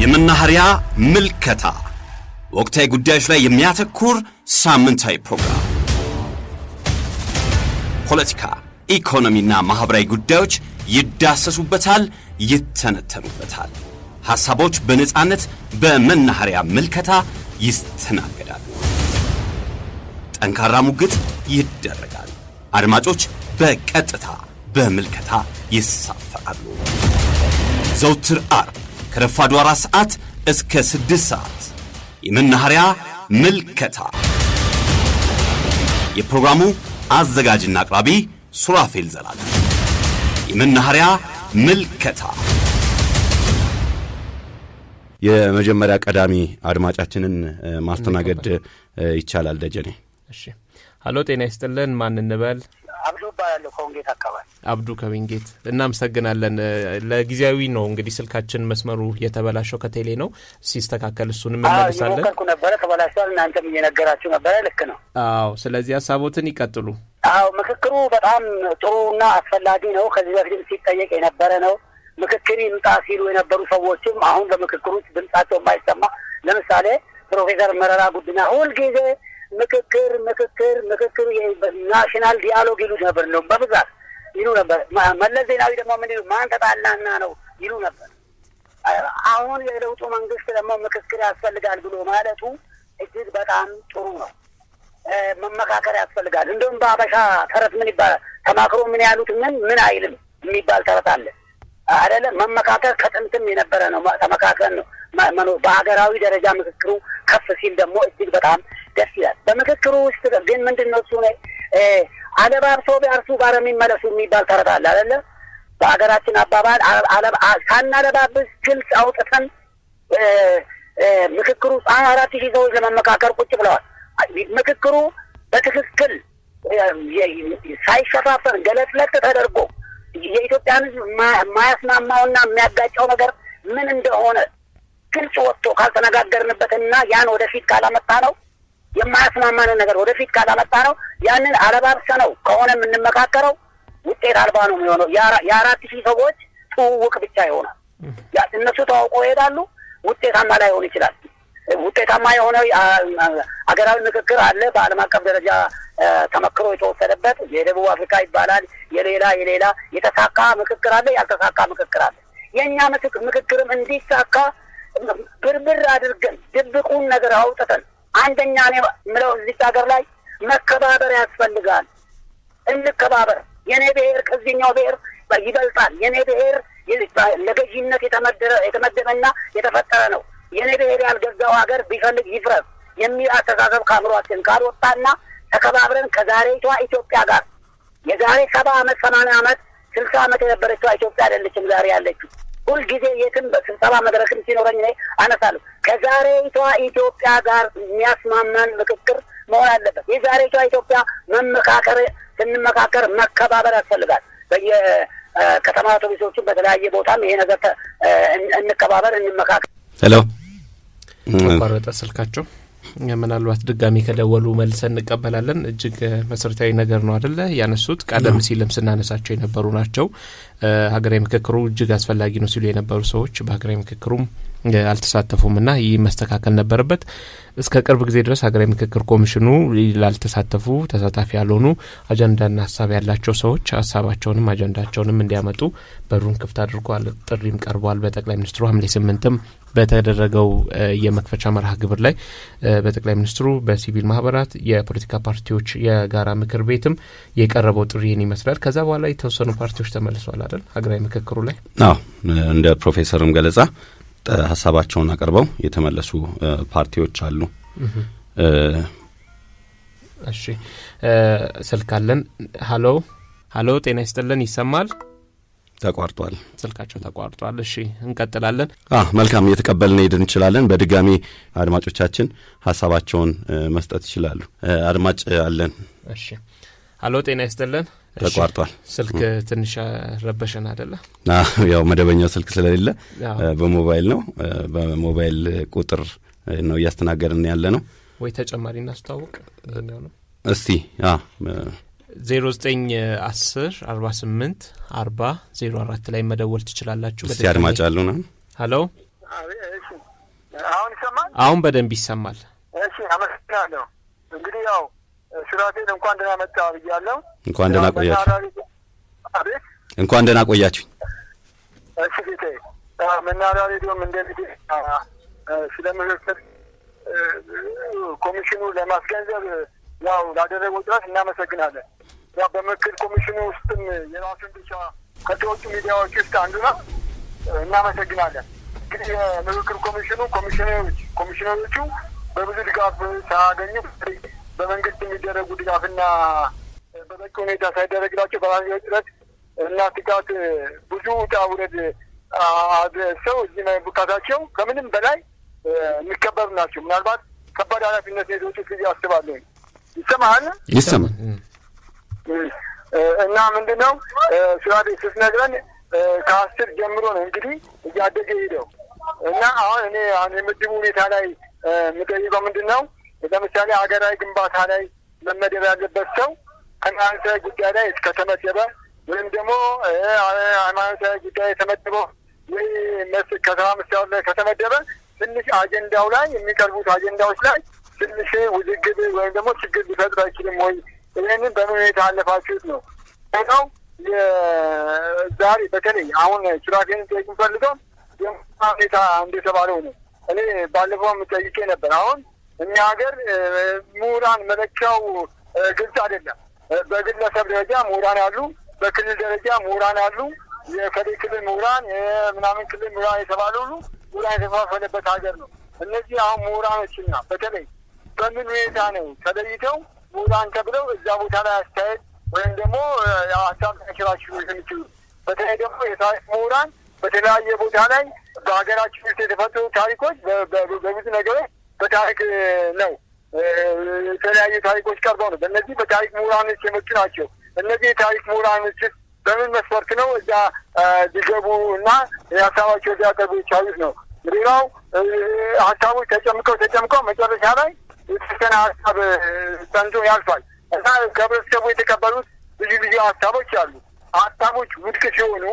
የመናኸሪያ ምልከታ ወቅታዊ ጉዳዮች ላይ የሚያተኩር ሳምንታዊ ፕሮግራም። ፖለቲካ፣ ኢኮኖሚና ማህበራዊ ጉዳዮች ይዳሰሱበታል፣ ይተነተኑበታል። ሐሳቦች በነጻነት በመናኸሪያ ምልከታ ይስተናገዳሉ። ጠንካራ ሙግት ይደረጋል። አድማጮች በቀጥታ በምልከታ ይሳፈራሉ። ዘውትር አርብ ከረፋዱ 4 ሰዓት እስከ 6 ሰዓት የመናኸሪያ ምልከታ። የፕሮግራሙ አዘጋጅና አቅራቢ ሱራፌል ዘላለም። የመናኸሪያ ምልከታ። የመጀመሪያ ቀዳሚ አድማጫችንን ማስተናገድ ይቻላል። ደጀኔ። እሺ፣ ሃሎ፣ ጤና ይስጥልን። ማን እንበል? አብዱ ባለው ከወንጌት አካባቢ። አብዱ ከወንጌት እናመሰግናለን። ለጊዜያዊ ነው እንግዲህ ስልካችን መስመሩ የተበላሸው ከቴሌ ነው። ሲስተካከል እሱን እንመልሳለን። እየሞከርኩ ነበር፣ ተበላሽቷል። እናንተም እየነገራችሁ ነበር። ልክ ነው። አዎ፣ ስለዚህ ሐሳቦትን ይቀጥሉ። አዎ፣ ምክክሩ በጣም ጥሩና አስፈላጊ ነው። ከዚህ በፊት ሲጠየቅ የነበረ ነው። ምክክር ይምጣ ሲሉ የነበሩ ሰዎችም አሁን በምክክሩ ድምጻቸው የማይሰማ ለምሳሌ ፕሮፌሰር መረራ ጉዲና ሁልጊዜ ምክክር ናሽናል ዲያሎግ ይሉ ነበር ነው በብዛት ይሉ ነበር። መለስ ዜናዊ ደግሞ ምን ይሉ ማን ተጣላና ነው ይሉ ነበር። አሁን የለውጡ መንግስት ደግሞ ምክክር ያስፈልጋል ብሎ ማለቱ እጅግ በጣም ጥሩ ነው። መመካከር ያስፈልጋል። እንደውም በአበሻ ተረት ምን ይባላል? ተማክሮ ምን ያሉት ምን አይልም የሚባል ተረት አለ አይደለ? መመካከር ከጥንትም የነበረ ነው። ተመካከር ነው በሀገራዊ ደረጃ ምክክሩ ከፍ ሲል ደግሞ እጅግ በጣም ደስ ይላል። በምክክሩ ውስጥ ግን ምንድነው እሱ ነው አለባብሰው ቢያርሱ ጋር የሚመለሱ የሚባል ተረት አለ አይደለ? በሀገራችን አባባል ሳናለባብስ ግልጽ አውጥተን ምክክሩ 4,000 ሰዎች ለመመካከር ቁጭ ብለዋል። ምክክሩ በትክክል ሳይሸፋፈን ገለጽለጥ ተደርጎ የኢትዮጵያን ሕዝብ የማያስማማውና የሚያጋጨው ነገር ምን እንደሆነ ግልጽ ወጥቶ ካልተነጋገርንበትና ያን ወደፊት ካላመጣ ነው የማያስማማንን ነገር ወደፊት ካላመጣ ነው ያንን አለባብሰ ነው ከሆነ የምንመካከረው ውጤት አልባ ነው የሚሆነው። የ4,000 ሰዎች ትውውቅ ብቻ ይሆናል። እነሱ ተዋውቆ ይሄዳሉ። ውጤታማ ላይሆን ይችላል። ውጤታማ የሆነ አገራዊ ምክክር አለ። በዓለም አቀፍ ደረጃ ተመክሮ የተወሰደበት የደቡብ አፍሪካ ይባላል። የሌላ የተሳካ ምክክር አለ፣ ያልተሳካ ምክክር አለ። የኛ ምክክርም እንዲሳካ ብርብር አድርገን ድብቁን ነገር አውጥተን አንደኛ ነው ምለው እዚህ ሀገር ላይ መከባበር ያስፈልጋል። እንከባበር። የኔ ብሔር ከዚህኛው ብሔር ይበልጣል። የኔ ብሔር ለገዢነት የተመደበና የተፈጠረ ነው። የኔ ብሔር ያልገዛው ሀገር ቢፈልግ ይፍረስ የሚል አስተሳሰብ ካምሯችን ካልወጣና ተከባብረን ከዛሬቷ ኢትዮጵያ ጋር የዛሬ 70 ዓመት 80 ዓመት 60 ዓመት የነበረችው ኢትዮጵያ አይደለችም ዛሬ ያለችው። ሁልጊዜ የትም በስብሰባ መድረክም ሲኖረኝ እኔ አነሳለሁ። ከዛሬቷ ኢትዮጵያ ጋር የሚያስማማን ምክክር መሆን አለበት። የዛሬቷ ኢትዮጵያ ስንመካከር መከባበር ያስፈልጋል። በየከተማ አውቶቡሶቹም በተለያየ ቦታም ይሄ ነገር እንከባበር፣ እንመካከር። ሄሎ፣ ተቋረጠ ስልካቸው። ምናልባት ድጋሚ ከደወሉ መልሰን እንቀበላለን። እጅግ መሰረታዊ ነገር ነው አይደለ ያነሱት። ቀደም ሲልም ስናነሳቸው የነበሩ ናቸው። ሀገራዊ ምክክሩ እጅግ አስፈላጊ ነው ሲሉ የነበሩ ሰዎች በሀገራዊ ምክክሩም አልተሳተፉምና ይህ መስተካከል ነበረበት። እስከ ቅርብ ጊዜ ድረስ ሀገራዊ ምክክር ኮሚሽኑ ላልተሳተፉ ተሳታፊ ያልሆኑ አጀንዳና ሀሳብ ያላቸው ሰዎች ሀሳባቸውንም አጀንዳቸውንም እንዲያመጡ በሩን ክፍት አድርጓል። ጥሪም ቀርቧል። በጠቅላይ ሚኒስትሩ ሐምሌ 8ም በተደረገው የመክፈቻ መርሃ ግብር ላይ በጠቅላይ ሚኒስትሩ በሲቪል ማህበራት የፖለቲካ ፓርቲዎች የጋራ ምክር ቤትም የቀረበው ጥሪን ይመስላል። ከዛ በኋላ የተወሰኑ ፓርቲዎች ተመልሰዋል አይደል ሀገራዊ ምክክሩ ላይ? አዎ፣ እንደ ፕሮፌሰርም ገለጻ ሀሳባቸውን አቀርበው የተመለሱ ፓርቲዎች አሉ። እሺ፣ ስልክ አለን። ሃሎ፣ ጤና ይስጥልን። ይሰማል? ተቋርጧል። ስልካቸው ተቋርጧል። እሺ፣ እንቀጥላለን። መልካም፣ እየተቀበልን ሄድን እንችላለን። በድጋሚ አድማጮቻችን ሀሳባቸውን መስጠት ይችላሉ። አድማጭ አለን። እሺ፣ ሃሎ፣ ጤና ይስጥልን። ተቋርጧል። ስልክ ትንሽ ረበሸን አይደለ? ያው መደበኛው ስልክ ስለሌለ በሞባይል ነው። በሞባይል ቁጥር ነው እያስተናገርን ያለ ነው። ወይ ተጨማሪ እናስተዋውቅ ነው እስቲ 0910 48 40 04 ላይ መደወል ትችላላችሁ። እስቲ አድማጭ አሉና። ሃሎ እሺ አሁን ይሰማል? አሁን በደንብ ይሰማል። እሺ አመሰግናለሁ። እንግዲህ ያው ሱራፌል እንኳን ደህና መጣ ብያለሁ። እንኳን ደህና ቆያችሁ። አቤት እንኳን ደህና ቆያችሁ። እሺ ጌቴ መናኸሪያ ሬዲዮም እንደዚህ ስለ ምክክር ኮሚሽኑ ለማስገንዘብ ያው ላደረገው ጥረት እናመሰግናለን። ያው በምክክር ኮሚሽኑ ውስጥም የራሱን ድርሻ ከተወጡ ሚዲያዎች ውስጥ አንዱ ነው። እናመሰግናለን። እንግዲህ የምክክር ኮሚሽኑ ኮሚሽነሮቹ በብዙ ድጋፍ ሳያገኙ በመንግስት የሚደረጉ ድጋፍና በበቂ ሁኔታ ሳይደረግላቸው በራሳቸው ጥረት እና ትጋት ብዙ ውጣ ውረድ ሰው እዚህ መብቃታቸው ከምንም በላይ የሚከበሩ ናቸው። ምናልባት ከባድ ኃላፊነት የሰጡት ጊዜ አስባለሁ። ይሰማሃል? ይሰማል። እና ምንድን ነው ሱራፌ ስትነግረን ከ10 ጀምሮ ነው እንግዲህ እያደገ ሄደው እና አሁን የምድቡ ሁኔታ ላይ የምጠይቀው ምንድን ነው ለምሳሌ ሀገራዊ ግንባታ ላይ መመደብ ያለበት ሰው ሃይማኖታዊ ጉዳይ ላይ እስከተመደበ ወይም ደግሞ ሃይማኖታዊ ጉዳይ የተመደበው ወይ ከተማ መስሪያው ላይ ከተመደበ ትንሽ አጀንዳው ላይ የሚቀርቡት አጀንዳዎች ላይ ትንሽ ውዝግብ ወይም ደግሞ ችግር ሊፈጥር አይችልም ወይ? ይህንን በምን ሁኔታ አለፋችሁት ነው ነው ዛሬ በተለይ አሁን ሱራፌን ጠይቅ ፈልገው ሁኔታ እንደተባለው ነው። እኔ ባለፈው ጠይቄ ነበር። አሁን እኛ ሀገር ምሁራን መለኪያው ግልጽ አይደለም። በግለሰብ ደረጃ ምሁራን አሉ፣ በክልል ደረጃ ምሁራን አሉ። የከሌ ክልል ምሁራን የምናምን ክልል ምሁራን የተባለ ሁሉ ምሁራን የተከፋፈለበት ሀገር ነው። እነዚህ አሁን ምሁራኖችና በተለይ በምን ሁኔታ ነው ተለይተው ምሁራን ተብለው እዛ ቦታ ላይ አስተያየት ወይም ደግሞ ሀሳብ ተንሸራሽሩ የሚችሉ? በተለይ ደግሞ የታሪክ ምሁራን በተለያየ ቦታ ላይ በሀገራችን ውስጥ የተፈጠሩ ታሪኮች በብዙ ነገሮች በታሪክ ነው የተለያዩ ታሪኮች ቀርበው ነው። በእነዚህ በታሪክ ምሁራኖች የመጡ ናቸው። እነዚህ የታሪክ ምሁራኖች በምን መስፈርት ነው እዛ ሊገቡ እና የሀሳባቸው ሊያቀርቡ የቻሉት ነው? ሌላው ሀሳቦች ተጨምቀው መጨረሻ ላይ የተወሰነ ሀሳብ ጸንቶ ያልፋል እና ከህብረተሰቡ የተቀበሉት ልዩ ሀሳቦች አሉ። ሀሳቦች ውድቅ ሲሆኑ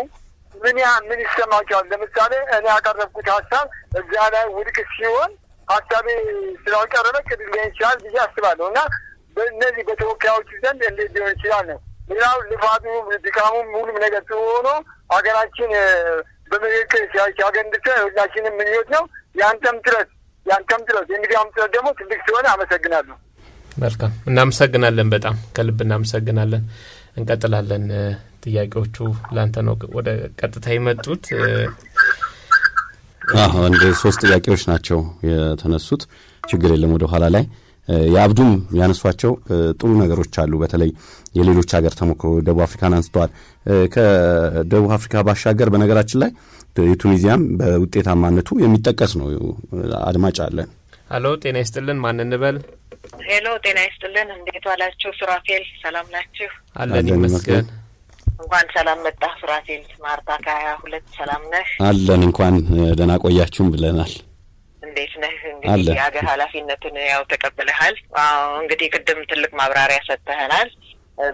ምን ይሰማቸዋል? ለምሳሌ እኔ ያቀረብኩት ሀሳብ እዚያ ላይ ውድቅ ሲሆን ሀሳቤ ስላልቀረበ ቅድ ሊሆን ይችላል ብዬ አስባለሁ እና በእነዚህ በተወካዮች ዘንድ እንዴት ሊሆን ይችላል ነው። ሌላው ልፋቱ ድካሙም ሁሉም ነገር ሆኖ ሀገራችን በምክክር ሲያገንድተ ሁላችንም ምኞት ነው። ያንተም ጥረት የሚዲያውም ጥረት ደግሞ ትልቅ ሲሆን አመሰግናለሁ። መልካም እናመሰግናለን። በጣም ከልብ እናመሰግናለን። እንቀጥላለን። ጥያቄዎቹ ላንተ ነው ወደ ቀጥታ የመጡት። አንድ 3 ጥያቄዎች ናቸው የተነሱት። ችግር የለም ወደ ኋላ ላይ የአብዱም ያነሷቸው ጥሩ ነገሮች አሉ። በተለይ የሌሎች ሀገር ተሞክሮ ደቡብ አፍሪካን አንስተዋል። ከደቡብ አፍሪካ ባሻገር በነገራችን ላይ የቱኒዚያም በውጤታማነቱ የሚጠቀስ ነው። አድማጭ አለን። ሄሎ ጤና ይስጥልን። ማን እንበል? ሄሎ ጤና ይስጥልን። እንዴት ዋላችሁ? ሱራፌል ሰላም ናችሁ? አለን ይመስገን። እንኳን ሰላም መጣ ሱራፌል። ማርታ ከ22 ሰላም ነህ? አለን እንኳን ደህና ቆያችሁም ብለናል። እንዴት ነህ? እንግዲህ የሀገር ኃላፊነቱን ያው ተቀብለሃል። እንግዲህ ቅድም ትልቅ ማብራሪያ ሰጥተህናል።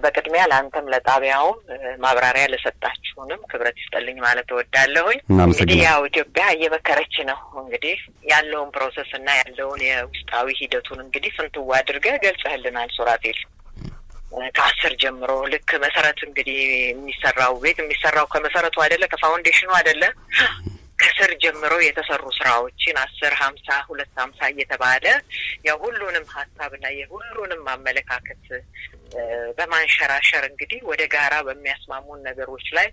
በቅድሚያ ለአንተም ለጣቢያውም ማብራሪያ ለሰጣችሁንም ክብረት ይስጥልኝ ማለት እወዳለሁኝ። እንግዲህ ያው ኢትዮጵያ እየመከረች ነው። እንግዲህ ያለውን ፕሮሰስ እና ያለውን የውስጣዊ ሂደቱን እንግዲህ ፍንትዋ አድርገህ ገልጸህልናል ሱራፌል። ከ10 ጀምሮ ልክ መሰረት እንግዲህ የሚሰራው ቤት የሚሰራው ከመሰረቱ አይደለ ከፋውንዴሽኑ አይደለ ከስር ጀምሮ የተሰሩ ስራዎችን 10 50 250 እየተባለ ያው ሁሉንም ሀሳብና የሁሉንም አመለካከት በማንሸራሸር እንግዲህ ወደ ጋራ በሚያስማሙን ነገሮች ላይ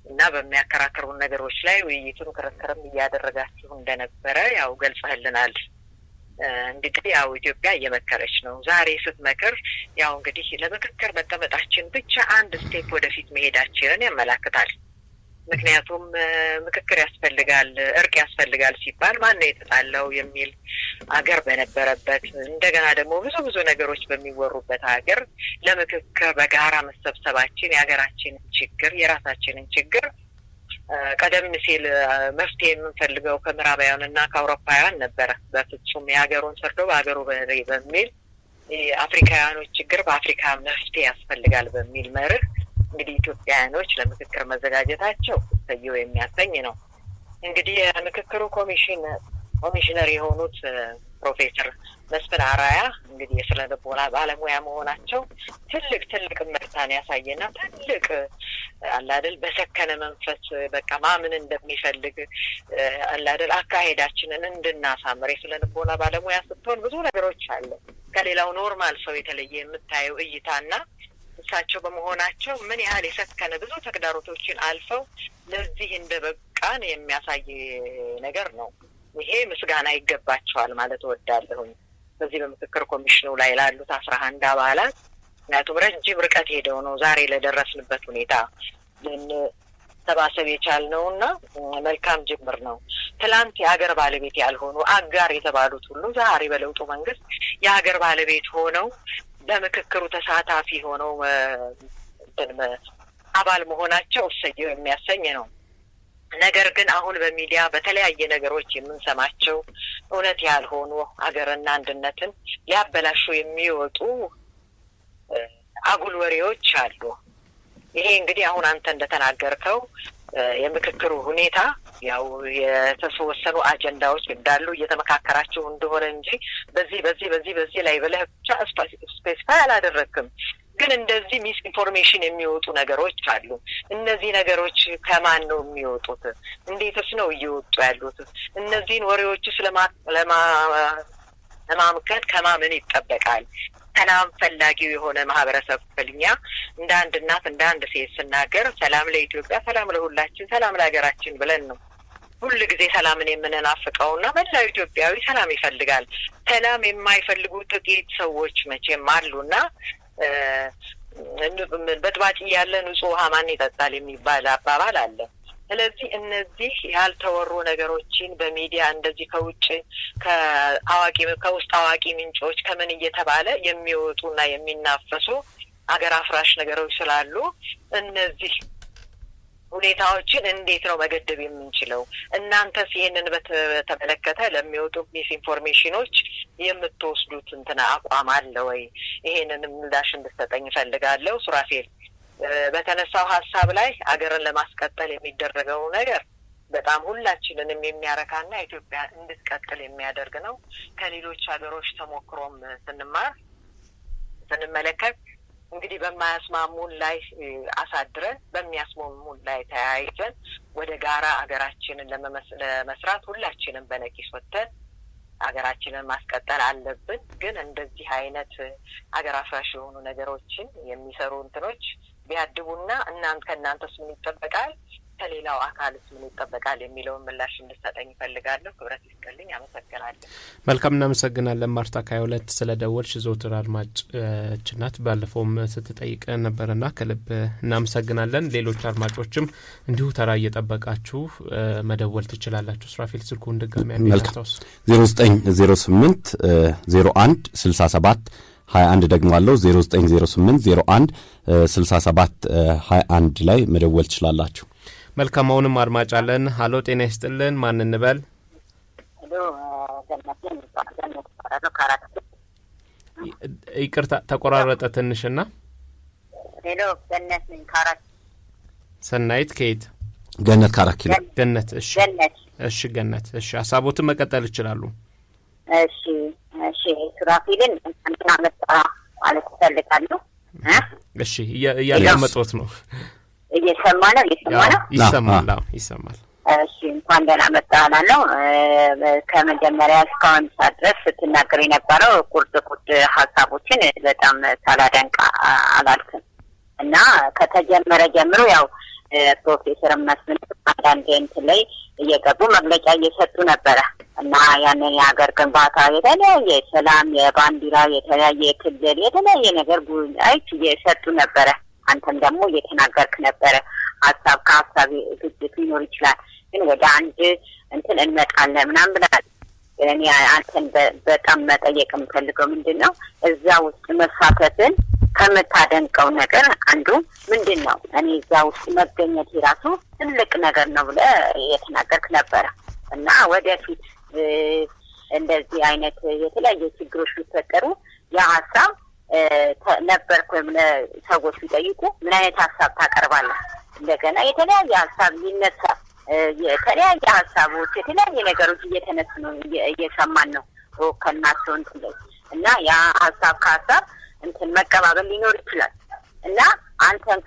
እና በሚያከራክሩን ነገሮች ላይ ውይይቱን ክርክርም እያደረጋችሁ እንደነበረ ያው ገልጸህልናል። እንግዲህ ያው ኢትዮጵያ እየመከረች ነው። ዛሬ ስትመክር ያው እንግዲህ ለምክክር መቀመጣችን ብቻ አንድ ስቴፕ ወደፊት መሄዳችንን ያመላክታል። ምክንያቱም ምክክር ያስፈልጋል፣ እርቅ ያስፈልጋል ሲባል ማን ነው የተጣለው የሚል አገር በነበረበት እንደገና ደግሞ ብዙ ነገሮች በሚወሩበት ሀገር ለምክክር በጋራ መሰብሰባችን የሀገራችንን ችግር የራሳችንን ችግር ቀደም ሲል መፍትሄ የምንፈልገው ከምዕራባውያንና ከአውሮፓውያን ነበረ። በፍጹም የሀገሩን ሰርዶ በሀገሩ በሚል የአፍሪካውያኖች ችግር በአፍሪካ መፍትሄ ያስፈልጋል በሚል መርህ እንግዲህ ኢትዮጵያውያኖች ለምክክር መዘጋጀታቸው ሰየው የሚያሰኝ ነው። እንግዲህ የምክክሩ ኮሚሽነር የሆኑት ፕሮፌሰር መስፍን አራያ እንግዲህ የስነ ልቦና ባለሙያ መሆናቸው ትልቅ ምርታን ያሳየና ትልቅ አላደል በሰከነ መንፈስ በቃ ማምን እንደሚፈልግ አላደል አካሄዳችንን እንድናሳምር የስነ ልቦና ባለሙያ ስትሆን ብዙ ነገሮች አለ ከሌላው ኖርማል ሰው የተለየ የምታየው እይታና እሳቸው በመሆናቸው ምን ያህል የሰከነ ብዙ ተግዳሮቶችን አልፈው ለዚህ እንደበቃን የሚያሳይ ነገር ነው። ይሄ ምስጋና ይገባቸዋል ማለት እወዳለሁ። በዚህ በምክክር ኮሚሽኑ ላይ ላሉት 11 አባላት ምክንያቱም ረጅም ርቀት ሄደው ነው ዛሬ ለደረስንበት ሁኔታ ልንሰባሰብ የቻልነውና መልካም ጅምር ነው። ትላንት የሀገር ባለቤት ያልሆኑ አጋር የተባሉት ሁሉ ዛሬ በለውጡ መንግስት የሀገር ባለቤት ሆነው በምክክሩ ተሳታፊ ሆነው አባል መሆናቸው እሰየው የሚያሰኝ ነው። ነገር ግን አሁን በሚዲያ በተለያየ ነገሮች የምንሰማቸው እውነት ያልሆኑ ሀገርና አንድነትን ሊያበላሹ የሚወጡ አጉል ወሬዎች አሉ። ይሄ እንግዲህ አሁን አንተ እንደተናገርከው የምክክሩ ሁኔታ ያው የተወሰኑ አጀንዳዎች እንዳሉ እየተመካከራችሁ እንደሆነ እንጂ በዚህ ላይ ብለህ ብቻ ስፔሲፋይ አላደረክም። ግን እንደዚህ ሚስ ኢንፎርሜሽን የሚወጡ ነገሮች አሉ። እነዚህ ነገሮች ከማን ነው የሚወጡት? እንዴትስ ነው እየወጡ ያሉት? እነዚህን ወሬዎችስ ለማምከት ከማን ይጠበቃል? ሰላም ፈላጊው የሆነ ማህበረሰብ ክፍልኛ እንደ አንድ እናት እንደ አንድ ሴት ስናገር ሰላም ለኢትዮጵያ፣ ሰላም ለሁላችን፣ ሰላም ለሀገራችን ብለን ነው ሁሉ ጊዜ ሰላምን የምንናፍቀውና መላው ኢትዮጵያዊ ሰላም ይፈልጋል። ሰላም የማይፈልጉ ጥቂት ሰዎች መቼም አሉና በጥባጭ ያለ ንጹህ ውሃ ማን ይጠጣል የሚባል አባባል አለ። ስለዚህ እነዚህ ያልተወሩ ነገሮችን በሚዲያ እንደዚህ ከውስጥ አዋቂ ምንጮች ከምን እየተባለ የሚወጡና የሚናፈሱ አገር አፍራሽ ነገሮች ስላሉ እነዚህ ሁኔታዎችን እንዴት ነው መገደብ የምንችለው? እናንተስ ይሄንን በተመለከተ ለሚወጡ ሚስ ኢንፎርሜሽኖች የምትወስዱት አቋም አለ ወይ? ይሄንን ምላሽ እንድትሰጠኝ እፈልጋለሁ። ሱራፌል በተነሳው ሀሳብ ላይ አገርን ለማስቀጠል የሚደረገው ነገር በጣም ሁላችንንም የሚያረካና ኢትዮጵያ እንድትቀጥል የሚያደርግ ነው። ከሌሎች ሀገሮች ተሞክሮም ስንመለከት እንግዲህ በማያስማሙን ላይ አሳድረን በሚያስማሙን ላይ ተያይዘን ወደ ጋራ አገራችንን ለመስራት ሁላችንም በነቂስ ወጥተን አገራችንን ማስቀጠል አለብን። ግን እንደዚህ አይነት አገር አፍራሽ የሆኑ ነገሮችን የሚሰሩ እንትኖች ቢያድቡና ከእናንተስ ምን ይጠበቃል? ከሌላው አካልስ ምን ይጠበቃል የሚለውን ምላሽ እንድትሰጠኝ እፈልጋለሁ። ክብረት ይስጥልኝ። አመሰግናለሁ። መልካም እናመሰግናለን ማርታ ከ22 ስለደወልሽ ዘውትር አድማጫችን ናት። ባለፈውም ስትጠይቅ ነበርና ከልብ እናመሰግናለን። ሌሎች አድማጮችም እንዲሁ ተራ እየጠበቃችሁ መደወል ትችላላችሁ። ሱራፌል ስልኩን ድጋሚ ያመጣውስ 0908 01 67 21 ደግሞ አለው 0908 01 67 21 ላይ መደወል ትችላላችሁ። መልካም አድማጭ አለን። ሃሎ ጤና ይስጥልን። ማን እንበል? ይቅርታ ተቆራረጠ ትንሽና። ሄሎ ገነት ነኝ ካራት። ሰናይት ከየት? ገነት ካራት ኪሎ። ገነት እሺ ገነት እሺ ሐሳቦትን መቀጠል ይችላሉ። እሺ ሱራፌልን እንትና መጣ ማለት ፈልጋለሁ። እሺ እያዳመጡት ነው። እየሰማል። ይሰማል። እሺ እንኳን ደህና መጣህ አላለሁ። ከመጀመሪያ እስካሁን ድረስ ስትናገር የነበረው ቁርጥ ሀሳቦችን በጣም ሳላደንቅ አላልክም እና ከተጀመረ ጀምሮ ያው ፕሮፌሰር መስፍን አንዳንድ እንትን ላይ እየገቡ መግለጫ እየሰጡ ነበረ እና ያንን የሀገር ግንባታ የተለያየ ሰላም፣ የባንዲራ፣ የተለያየ ክልል፣ የተለያየ ነገር ጉዳዮች እየሰጡ ነበረ። አንተም ደግሞ እየተናገርክ ነበረ። ሀሳብ ከሀሳብ ግጭት ሊኖር ይችላል፣ ግን ወደ አንድ እንትን እንመጣለን ምናምን ብለሃል። እኔ አንተን በጣም መጠየቅ የምፈልገው ምንድን ነው እዛ ውስጥ መሳተፍን ከምታደንቀው ነገር አንዱ ምንድን ነው? እኔ እዛ ውስጥ መገኘት የራሱ ትልቅ ነገር ነው ብለህ የተናገርክ ነበረ እና ወደፊት እንደዚህ አይነት የተለያየ ችግሮች ሊፈጠሩ ያ ሀሳብ ነበርኩ ወይም ሰዎች ቢጠይቁ ምን አይነት ሀሳብ ታቀርባለህ? እንደገና የተለያየ ሀሳብ ሊነሳ የተለያየ ሀሳቦች የተለያየ ነገሮች እየተነሱ ነው እየሰማን ነው ከናቸው እንትን ላይ እና ያ ሀሳብ ከሀሳብ እንትን መቀባበል ሊኖር ይችላል እና አንተን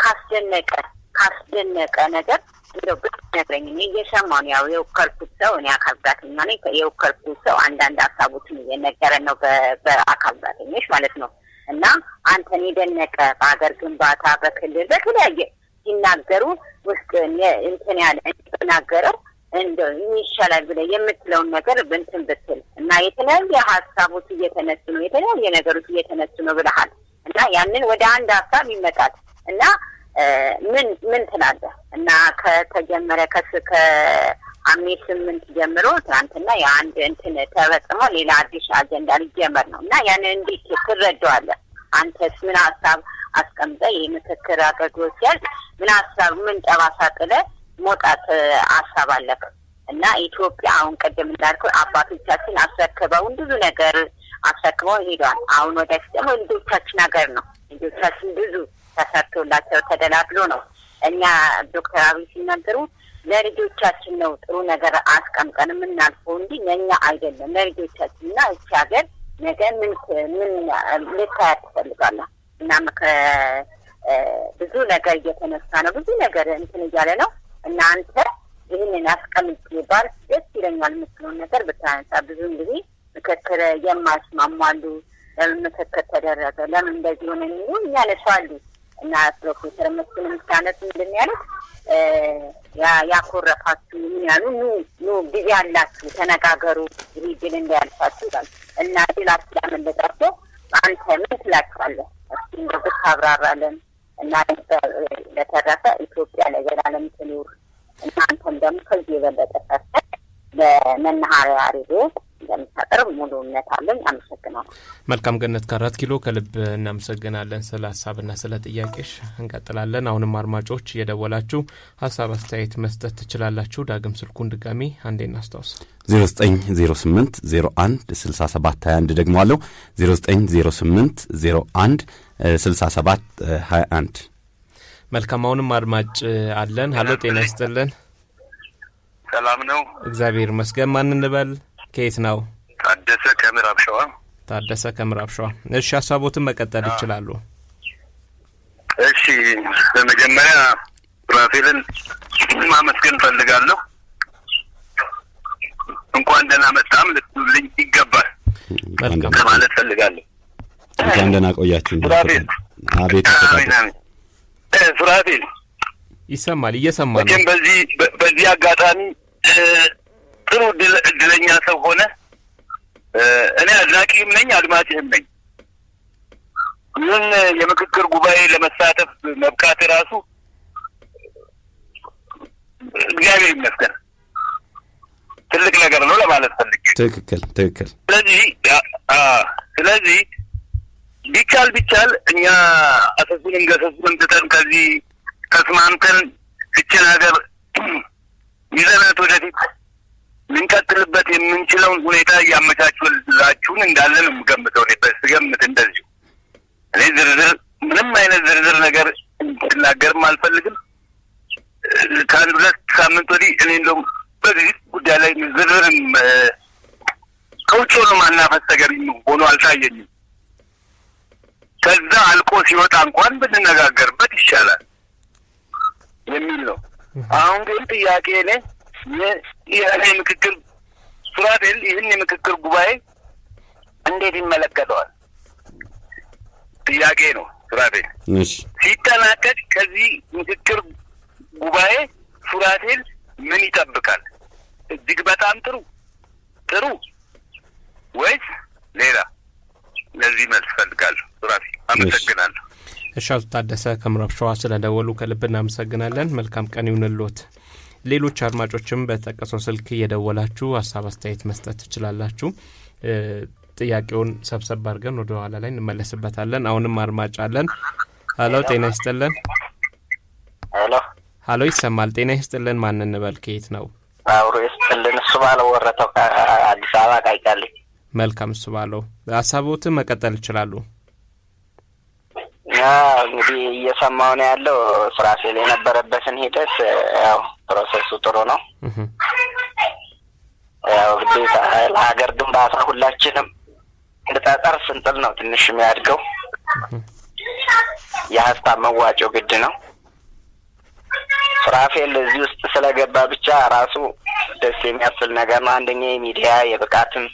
ካስደነቀ ነገር እንደው ብትነግረኝ እኔ እየሰማሁ ነው። ያው የወከልኩት ሰው እኔ አካል ጉዳተኛ ነኝ። የወከልኩት ሰው አንዳንድ ሀሳቦችን እየነገረን ነው በአካል ጉዳተኞች ማለት ነው እና አንተን የደነቀ በሀገር ግንባታ በክልል በተለያየ ሲናገሩ ውስጥ እንትን ያለ እንናገረው እንደው ይሻላል ብለህ የምትለውን ነገር እንትን ብትል እና የተለያየ ሀሳቦች እየተነሱ ነው የተለያየ ነገሮች እየተነሱ ነው ብለሃል እና ያንን ወደ አንድ ሀሳብ ይመጣል እና ምን ትላለህ? እና ከተጀመረ ከ8 ጀምሮ ትናንትና የአንድ እንትን ተፈጽሞ ሌላ አዲስ አጀንዳ ሊጀመር ነው እና ያንን እንዴት ትረዳዋለህ? አንተስ ምን ሀሳብ አስቀምጠህ የምክክር አገልግሎት ሲያልቅ ምን ሀሳብ ምን ጠባሳ ጥለህ መውጣት ሀሳብ አለህ? እና ኢትዮጵያ አሁን ቅድም እንዳልኩ አባቶቻችን አስረክበውን ብዙ ነገር አስረክበውን ሄዷል። አሁን ወደፊት ደግሞ ልጆቻችን ሀገር ነው። ልጆቻችን ብዙ ተሰርቶላቸው ተደላድሎ ነው። እኛ ዶክተር አብይ ሲናገሩ ለልጆቻችን ነው ጥሩ ነገር አስቀምጠን የምናልፈው እንጂ ለእኛ አይደለም፣ ለልጆቻችን እና እቺ ሀገር ነገ ምን ልታያት ትፈልጋለህ? እና ብዙ ነገር እየተነሳ ነው፣ ብዙ ነገር እንትን እያለ ነው እና አንተ ይህንን አስቀምጥ ባል ደስ ይለኛል የምትለውን ነገር ብታነሳ። ብዙውን ጊዜ ምክክር የማይስማማሉ ለምን ምክክር ተደረገ ለምን እንደዚህ ሆነ የሚሉ ያነሳሉ እና ፕሮፌሰር መስፍን ምሳነት ምንድን ያሉት ያኮረፋችሁ ምን ያሉ ኑ ጊዜ አላችሁ ተነጋገሩ ይህ ድል እንዳያልፋችሁ ይላል እና ድላችሁ ያመለጣቸው አንተ ምን ትላችኋለህ? እስኪ እንደዚህ ታብራራለን እና ለተረፈ ኢትዮጵያ ለዘላለም ትኑር እና አንተም ደግሞ ከዚህ የበለጠ ሰርተህ በመናኸሪያ ሬዲዮ እንደምታቀርብ ሙሉ እምነት አለኝ። አመሰግናለሁ። መልካም ገነት ከ4 ኪሎ ከልብ እናመሰግናለን ስለ ሀሳብና ስለ ጥያቄሽ። እንቀጥላለን። አሁንም አድማጮች እየደወላችሁ ሀሳብ አስተያየት መስጠት ትችላላችሁ። ዳግም ስልኩን ድጋሚ አንዴ እናስታውስ። 0908 01 67 21 ደግሞ አለው 0908 01 67 21። መልካም አሁንም አድማጭ አለን። ሀሎ ጤና ይስጥልን። ሰላም ነው? እግዚአብሔር ይመስገን። ማን እንበል? ከየት ነው? ታደሰ ከምዕራብ ሸዋ። ታደሰ ከምዕራብ ሸዋ። እሺ ሀሳቦትን መቀጠል ይችላሉ። እሺ በመጀመሪያ ራፌልን ማመስገን ፈልጋለሁ። እንኳን ደህና መጣም ልትልኝ ይገባል ማለት ፈልጋለሁ። እንኳን ደህና ቆያችሁ። ራፌል አቤት ራፌል ይሰማል? እየሰማ ነው። ግን በዚህ አጋጣሚ ጥሩ እድለኛ ሰው ሆነ። እኔ አድናቂም ነኝ አድማጭህም ነኝ። ይህን የምክክር ጉባኤ ለመሳተፍ መብቃት ራሱ እግዚአብሔር ይመስገን ትልቅ ነገር ነው ለማለት ፈልጌ። ትክክል። ስለዚህ ቢቻል እኛ አሰሱንም ገሰሱንም ትተን ከዚህ ተስማምተን እችን ሀገር ይዘናት ወደፊት ልንቀጥልበት የምንችለውን ሁኔታ እያመቻቹላችሁን እንዳለ ነው የምገምተው። ስገምት እንደዚሁ እኔ ምንም አይነት ዝርዝር ነገር እንድናገርም አልፈልግም። ከአንድ 2 ሳምንት ወዲህ እኔ እንደውም በዚህ ጉዳይ ላይ ዝርዝርም ከውጭ ሆኖ ማናፈስ ነገር ሆኖ አልታየኝም። ከዛ አልቆ ሲወጣ እንኳን ብንነጋገርበት ይሻላል የሚል ነው። አሁን ግን ጥያቄ እኔ ይሄ ምክክር ሱራፌል ይህን የምክክር ጉባኤ እንዴት ይመለከተዋል? ጥያቄ ነው ሱራፌል። ሲጠናቀቅ ከዚህ ምክክር ጉባኤ ሱራፌል ምን ይጠብቃል? እጅግ በጣም ጥሩ ወይስ ሌላ? ለዚህ መልስ ፈልጋለሁ ሱራፌል። አመሰግናለሁ። እሺ አቶ ታደሰ ከምዕራብ ሸዋ ስለደወሉ ከልብ እናመሰግናለን። መልካም ቀን ይሁንልዎት። ሌሎች አድማጮችም በተጠቀሰው ስልክ እየደወላችሁ ሀሳብ አስተያየት መስጠት ትችላላችሁ። ጥያቄውን ሰብሰብ አድርገን ወደ ኋላ ላይ እንመለስበታለን። አሁንም አድማጭ አለን። ሀሎ ጤና ይስጥልን። ሀሎ ይሰማል? ጤና ይስጥልን። ማን እንበል? ከየት ነው? አብሮ ይስጥልን። እሱ ባለው ወረተው አዲስ አበባ ቃይቃል። መልካም እሱ ባለው ሀሳቦትን መቀጠል ይችላሉ። እንግዲህ እየሰማው ነው ያለው ሱራፌል የነበረበትን ሂደት ያው ፕሮሰሱ ጥሩ ነው። ያው ግዴታ ለሀገር ግንባታ ሁላችንም ለጠጠር ስንጥል ነው ትንሽ የሚያድገው። የሀሳብ መዋጮ ግድ ነው። ሱራፌል እዚህ ውስጥ ስለገባ ብቻ ራሱ ደስ የሚያስብል ነገር ነው። አንደኛ የሚዲያ የብቃትም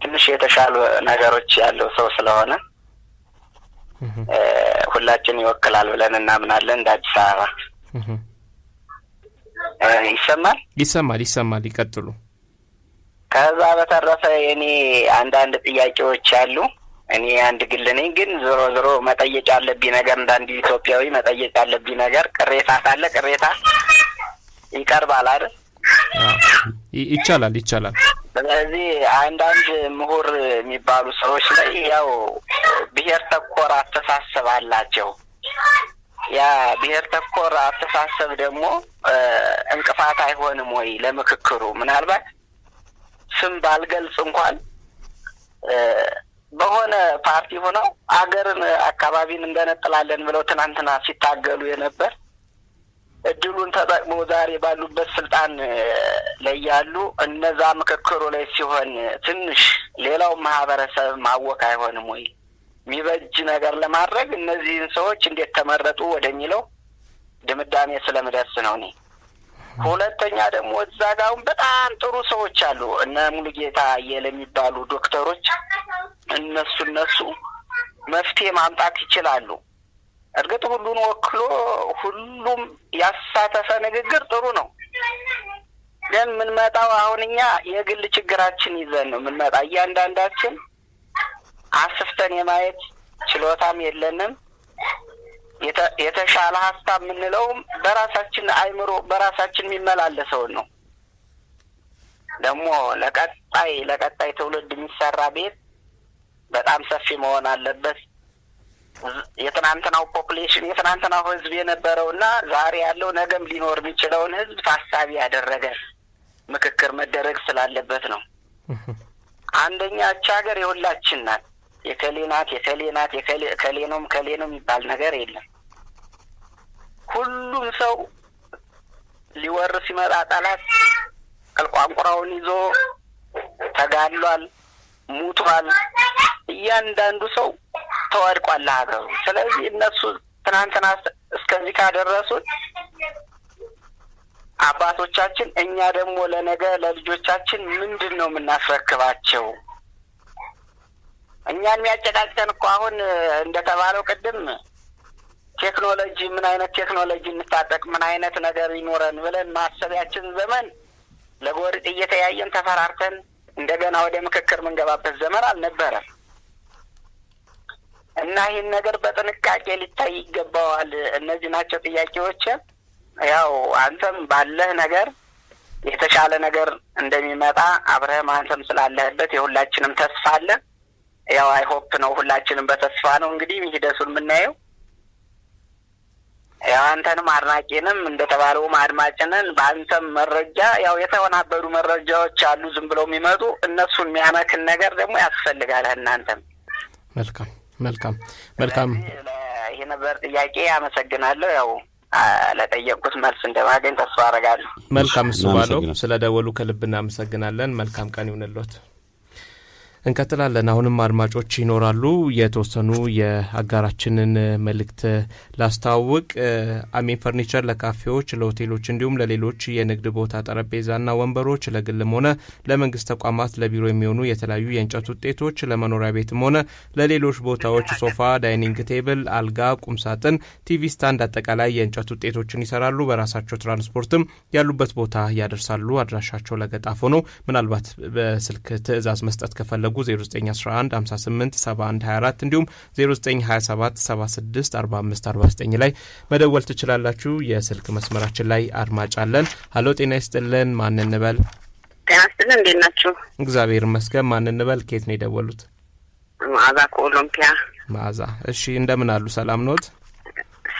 ትንሽ የተሻሉ ነገሮች ያለው ሰው ስለሆነ ሁላችን ይወክላል ብለን እናምናለን። እንደ አዲስ አበባ ይሰማል። ይቀጥሉ። ከዛ በተረፈ እኔ አንዳንድ ጥያቄዎች አሉ። እኔ አንድ ግል ነኝ፣ ግን ዞሮ መጠየቅ ያለብኝ ነገር እንዳንድ ኢትዮጵያዊ መጠየቅ ያለብኝ ነገር ቅሬታ ካለ ቅሬታ ይቀርባል አይደል? ይቻላል። ስለዚህ አንዳንድ ምሁር የሚባሉ ሰዎች ላይ ያው ብሔር ተኮር አስተሳሰብ አላቸው። ያ ብሔር ተኮር አስተሳሰብ ደግሞ እንቅፋት አይሆንም ወይ ለምክክሩ? ምናልባት ስም ባልገልጽ እንኳን በሆነ ፓርቲ ሆነው አገርን አካባቢን እንደነጥላለን ብለው ትናንትና ሲታገሉ የነበር እድሉን ተጠቅመው ዛሬ ባሉበት ስልጣን ላይ ያሉ እነዛ ምክክሩ ላይ ሲሆን ትንሽ ሌላው ማህበረሰብ ማወቅ አይሆንም ወይ? የሚበጅ ነገር ለማድረግ እነዚህን ሰዎች እንዴት ተመረጡ ወደሚለው ድምዳሜ ስለምደርስ ነው እኔ። ሁለተኛ ደግሞ እዛ ጋር በጣም ጥሩ ሰዎች አሉ፣ እነ ሙሉጌታ አየለ የሚባሉ ዶክተሮች። እነሱ መፍትሄ ማምጣት ይችላሉ። እርግጥ ሁሉን ወክሎ ሁሉም ያሳተፈ ንግግር ጥሩ ነው። ግን የምንመጣው አሁን እኛ የግል ችግራችን ይዘን ነው የምንመጣ። እያንዳንዳችን አስፍተን የማየት ችሎታም የለንም። የተሻለ ሀሳብ የምንለውም በራሳችን አይምሮ በራሳችን የሚመላለሰውን ነው። ደግሞ ለቀጣይ ትውልድ የሚሰራ ቤት በጣም ሰፊ መሆን አለበት። የትናንትናው ፖፑሌሽን የትናንትናው ህዝብ የነበረውና ዛሬ ያለው ነገም ሊኖር የሚችለውን ህዝብ ታሳቢ ያደረገ ምክክር መደረግ ስላለበት ነው። አንደኛ እቺ ሀገር የሁላችን ናት። የከሌናት ከሌ ነው የሚባል ነገር የለም። ሁሉም ሰው ሊወር ሲመጣ ጠላት ቀልቋንቁራውን ይዞ ተጋድሏል፣ ሙቷል። እያንዳንዱ ሰው ተዋድቋል ለሀገሩ። ስለዚህ እነሱ ትናንትና እስከዚህ ካደረሱት አባቶቻችን፣ እኛ ደግሞ ለነገ ለልጆቻችን ምንድን ነው የምናስረክባቸው? እኛን የሚያጨቃጭቀን እኮ አሁን እንደተባለው ቅድም ቴክኖሎጂ፣ ምን አይነት ቴክኖሎጂ እንታጠቅ፣ ምን አይነት ነገር ይኖረን ብለን ማሰቢያችን ዘመን ለጎሪጥ እየተያየን ተፈራርተን እንደገና ወደ ምክክር የምንገባበት ዘመን አልነበረም እና ይህን ነገር በጥንቃቄ ሊታይ ይገባዋል። እነዚህ ናቸው ጥያቄዎች። ያው አንተም ባለህ ነገር የተሻለ ነገር እንደሚመጣ አብረህም አንተም ስላለህበት የሁላችንም ተስፋ አለ። ያው አይሆፕ ነው፣ ሁላችንም በተስፋ ነው እንግዲህ ሂደቱን የምናየው። ያው አንተንም አድናቂንም እንደተባለውም አድማጭንን በአንተም መረጃ ያው የተወናበዱ መረጃዎች አሉ ዝም ብለው የሚመጡ፣ እነሱን የሚያመክን ነገር ደግሞ ያስፈልጋል። እናንተም መልካም ይሄ ነበር ጥያቄ። አመሰግናለሁ። ያው ለጠየቁት መልስ እንደማገኝ ተስፋ አደርጋለሁ። መልካም እሱ ባለው ስለደወሉ ከልብ እናመሰግናለን። መልካም ቀን ይሁንልዎት። እንቀጥላለን። አሁንም አድማጮች ይኖራሉ። የተወሰኑ የአጋራችንን መልእክት ላስተዋውቅ። አሜን ፈርኒቸር ለካፌዎች፣ ለሆቴሎች እንዲሁም ለሌሎች የንግድ ቦታ ጠረጴዛና ወንበሮች ለግልም ሆነ ለመንግስት ተቋማት ለቢሮ የሚሆኑ የተለያዩ የእንጨት ውጤቶች፣ ለመኖሪያ ቤትም ሆነ ለሌሎች ቦታዎች ሶፋ፣ ዳይኒንግ ቴብል፣ አልጋ፣ ቁምሳጥን፣ ቲቪ ስታንድ፣ አጠቃላይ የእንጨት ውጤቶችን ይሰራሉ። በራሳቸው ትራንስፖርትም ያሉበት ቦታ ያደርሳሉ። አድራሻቸው ለገጣፎ ነው። ምናልባት በስልክ ትዕዛዝ መስጠት ከፈለጉ 0911 58 71 24 እንዲሁም 0927 76 45 49 ላይ መደወል ትችላላችሁ። የስልክ መስመራችን ላይ አድማጭ አለን። ሀሎ፣ ጤና ይስጥልን። ማን እንበል? ጤና ይስጥልን። እንዴት ናችሁ? እግዚአብሔር ይመስገን። ማን እንበል? ከየት ነው የደወሉት? መዓዛ ከኦሎምፒያ። መዓዛ፣ እሺ፣ እንደምን አሉ? ሰላም ኖት?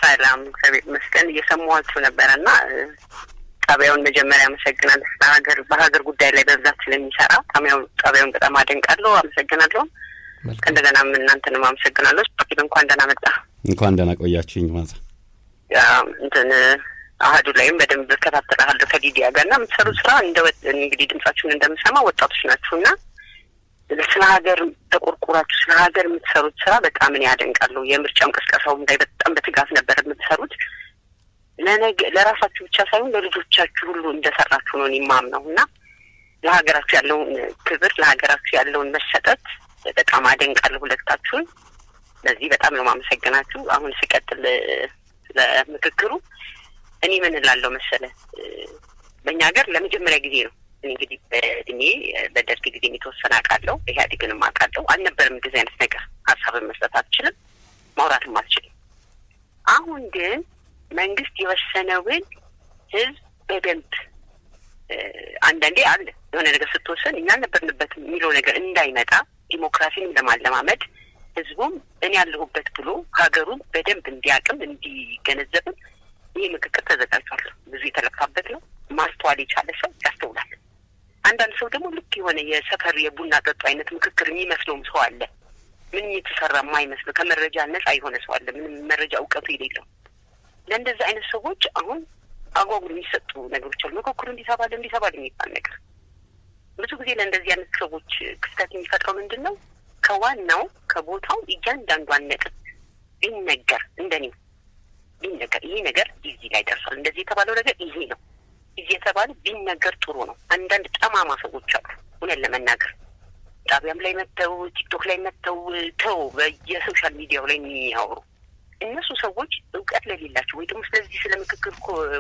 ሰላም፣ እግዚአብሔር ይመስገን። እየሰማኋችሁ ነበርና ጣቢያውን መጀመሪያ አመሰግናለሁ። በሀገር ጉዳይ ላይ በብዛት ስለሚሰራ ጣቢያውን በጣም አደንቃለሁ፣ አመሰግናለሁ። እንደገና እናንተንም አመሰግናለሁ። እንኳን ደህና መጣ። እንኳን ደህና ቆያችሁኝ። ማዛ አህዱ ላይም በደንብ ተከታተላለሁ ከዲዲያ ጋርና የምትሰሩት ስራ እንግዲህ ድምጻችሁን እንደምሰማ ወጣቶች ናችሁና ስለ ሀገር ተቆርቆራችሁ ስለ ሀገር የምትሰሩት ስራ በጣም እኔ ያደንቃለሁ። የምርጫም ቅስቀሳውም ላይ በጣም በትጋት ነበር የምትሰሩት። ለራሳችሁ ብቻ ሳይሆን ለልጆቻችሁ ሁሉ እንደሰራችሁ ነው የማምነውና ለሀገራችሁ ያለውን ክብር ለሀገራችሁ ያለውን መሰጠት በጣም አደንቃለሁ ሁለታችሁን። ለዚህ በጣም ነው ማመሰግናችሁ። አሁን ሲቀጥል ለምክክሩ እኔ ምን እላለሁ መሰለህ፣ በእኛ ሀገር ለመጀመሪያ ጊዜ ነው እንግዲህ በእድሜ በደርግ ጊዜ የተወሰነ አውቃለሁ፣ ኢህአዴግንም አውቃለሁ። አልነበረም እንደዚህ አይነት ነገር ሀሳብን መስጠት አትችልም፣ ማውራትም አትችልም። አሁን ግን መንግስት የወሰነውን ህዝብ በደንብ አንዳንዴ አለ የሆነ ነገር ስትወሰን እኛ አልነበርንበትም የሚለው ነገር እንዳይመጣ ዲሞክራሲንም ለማለማመድ ህዝቡም እኔ ያለሁበት ብሎ ሀገሩን በደንብ እንዲያቅም እንዲገነዘብም ይህ ምክክር ተዘጋጅቷል። ብዙ የተለፋበት ነው። ማስተዋል የቻለ ሰው ያስተውላል። አንዳንድ ሰው ደግሞ ልክ የሆነ የሰፈር የቡና ጠጡ አይነት ምክክር የሚመስለውም ሰው አለ። ምንም የተሰራ የማይመስለው ከመረጃ ነጻ የሆነ ሰው አለ። ምንም መረጃ እውቀቱ የሌለው። ለእንደዚህ አይነት ሰዎች አሁን አጓጉል የሚሰጡ ነገሮች አሉ። ምክክሩ እንዲሰባል የሚባል ነገር ብዙ ጊዜ ለእንደዚህ አይነት ሰዎች ክፍተት የሚፈጥረው ምንድን ነው? ከዋናው ከቦታው እያንዳንዷን ነጥብ ቢነገር እንደኔ ቢነገር ይሄ ነገር እዚህ ላይ ደርሷል፣ እንደዚህ የተባለው ነገር ይሄ ነው እየተባለ ቢነገር ጥሩ ነው። አንዳንድ ጠማማ ሰዎች አሉ እውነት ለመናገር ጣቢያም ላይ መተው ቲክቶክ ላይ መተው ተው በየሶሻል ሚዲያው ላይ የሚያወሩ እነሱ ሰዎች እውቀት ለሌላቸው ወይ ደግሞ ስለዚህ ስለ ምክክር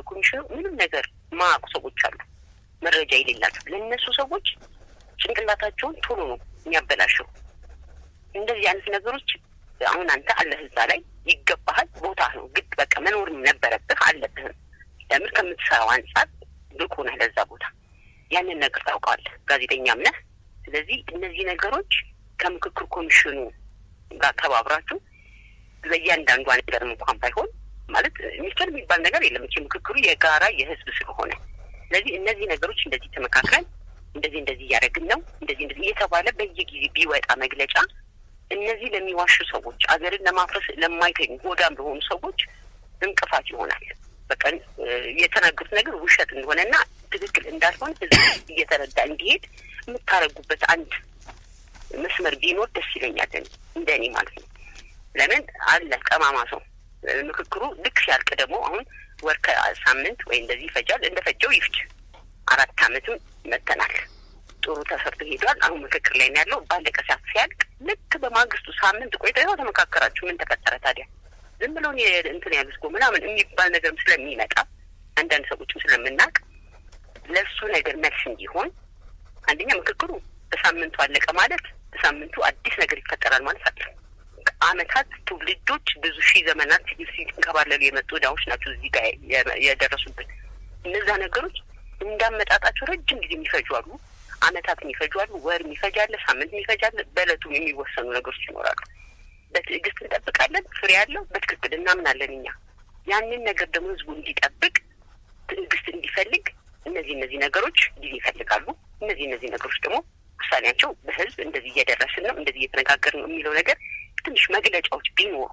ኮሚሽኑ ምንም ነገር ማያውቁ ሰዎች አሉ፣ መረጃ የሌላቸው። ለእነሱ ሰዎች ጭንቅላታቸውን ቶሎ ነው የሚያበላሸው። እንደዚህ አይነት ነገሮች አሁን አንተ አለህ እዛ ላይ ይገባሃል፣ ቦታ ነው ግድ በቃ መኖርም ነበረብህ አለብህም። ለምን ከምትሰራው አንጻር ብቁ ነህ ለዛ ቦታ፣ ያንን ነገር ታውቃለህ፣ ጋዜጠኛም ነህ። ስለዚህ እነዚህ ነገሮች ከምክክር ኮሚሽኑ ጋር ተባብራችሁ ለእያንዳንዷ ነገር እንኳን ባይሆን ማለት ሚስጥር የሚባል ነገር የለም። እቺ ምክክሩ የጋራ የህዝብ ስለሆነ ስለዚህ እነዚህ ነገሮች እንደዚህ ተመካክረን እንደዚህ እያደረግን ነው እንደዚህ እየተባለ በየጊዜ ቢወጣ መግለጫ እነዚህ ለሚዋሹ ሰዎች አገርን ለማፍረስ ለማይተኙ ሆዳም ለሆኑ ሰዎች እንቅፋት ይሆናል። በቃ የተናገሩት ነገር ውሸት እንደሆነና ትክክል እንዳልሆነ ህዝብ እየተረዳ እንዲሄድ የምታረጉበት አንድ መስመር ቢኖር ደስ ይለኛል እንደኔ ማለት ነው። ለምን አለ ቀማማ ሰው ምክክሩ ልክ ሲያልቅ ደግሞ አሁን ወር ከሳምንት ወይ እንደዚህ ይፈጃል፣ እንደፈጀው ይፍጅ 4 ዓመትም መተናል። ጥሩ ተሰርቶ ሄዷል። አሁን ምክክር ላይ ነው ያለው። ባለቀ ሰዓት ሲያልቅ ልክ በማግስቱ ሳምንት ቆይታ ያው ተመካከራችሁ ምን ተፈጠረ ታዲያ ዝም ብለው እንትን ያሉት ምናምን የሚባል ነገር ስለሚመጣ አንዳንድ ሰዎችም ስለምናቅ ለሱ ነገር መልስ እንዲሆን አንደኛ ምክክሩ በሳምንቱ አለቀ ማለት በሳምንቱ አዲስ ነገር ይፈጠራል ማለት አይደለም። አመታት ትውልዶች ብዙ ሺህ ዘመናት ሲንከባለሉ የመጡ ዳዎች ናቸው እዚህ ጋር የደረሱበት። እነዛ ነገሮች እንዳመጣጣቸው ረጅም ጊዜ የሚፈጁ አሉ፣ አመታት የሚፈጁ አሉ፣ ወር የሚፈጃል፣ ሳምንት የሚፈጃል፣ በእለቱ የሚወሰኑ ነገሮች ይኖራሉ። በትዕግስት እንጠብቃለን። ፍሬ ያለው በትክክል እናምናለን እኛ። ያንን ነገር ደግሞ ህዝቡ እንዲጠብቅ ትዕግስት እንዲፈልግ እነዚህ ነገሮች ጊዜ ይፈልጋሉ። እነዚህ ነገሮች ደግሞ ውሳኔያቸው በህዝብ እንደዚህ እየደረስን ነው እንደዚህ እየተነጋገርን ነው የሚለው ነገር ትንሽ መግለጫዎች ቢኖሩ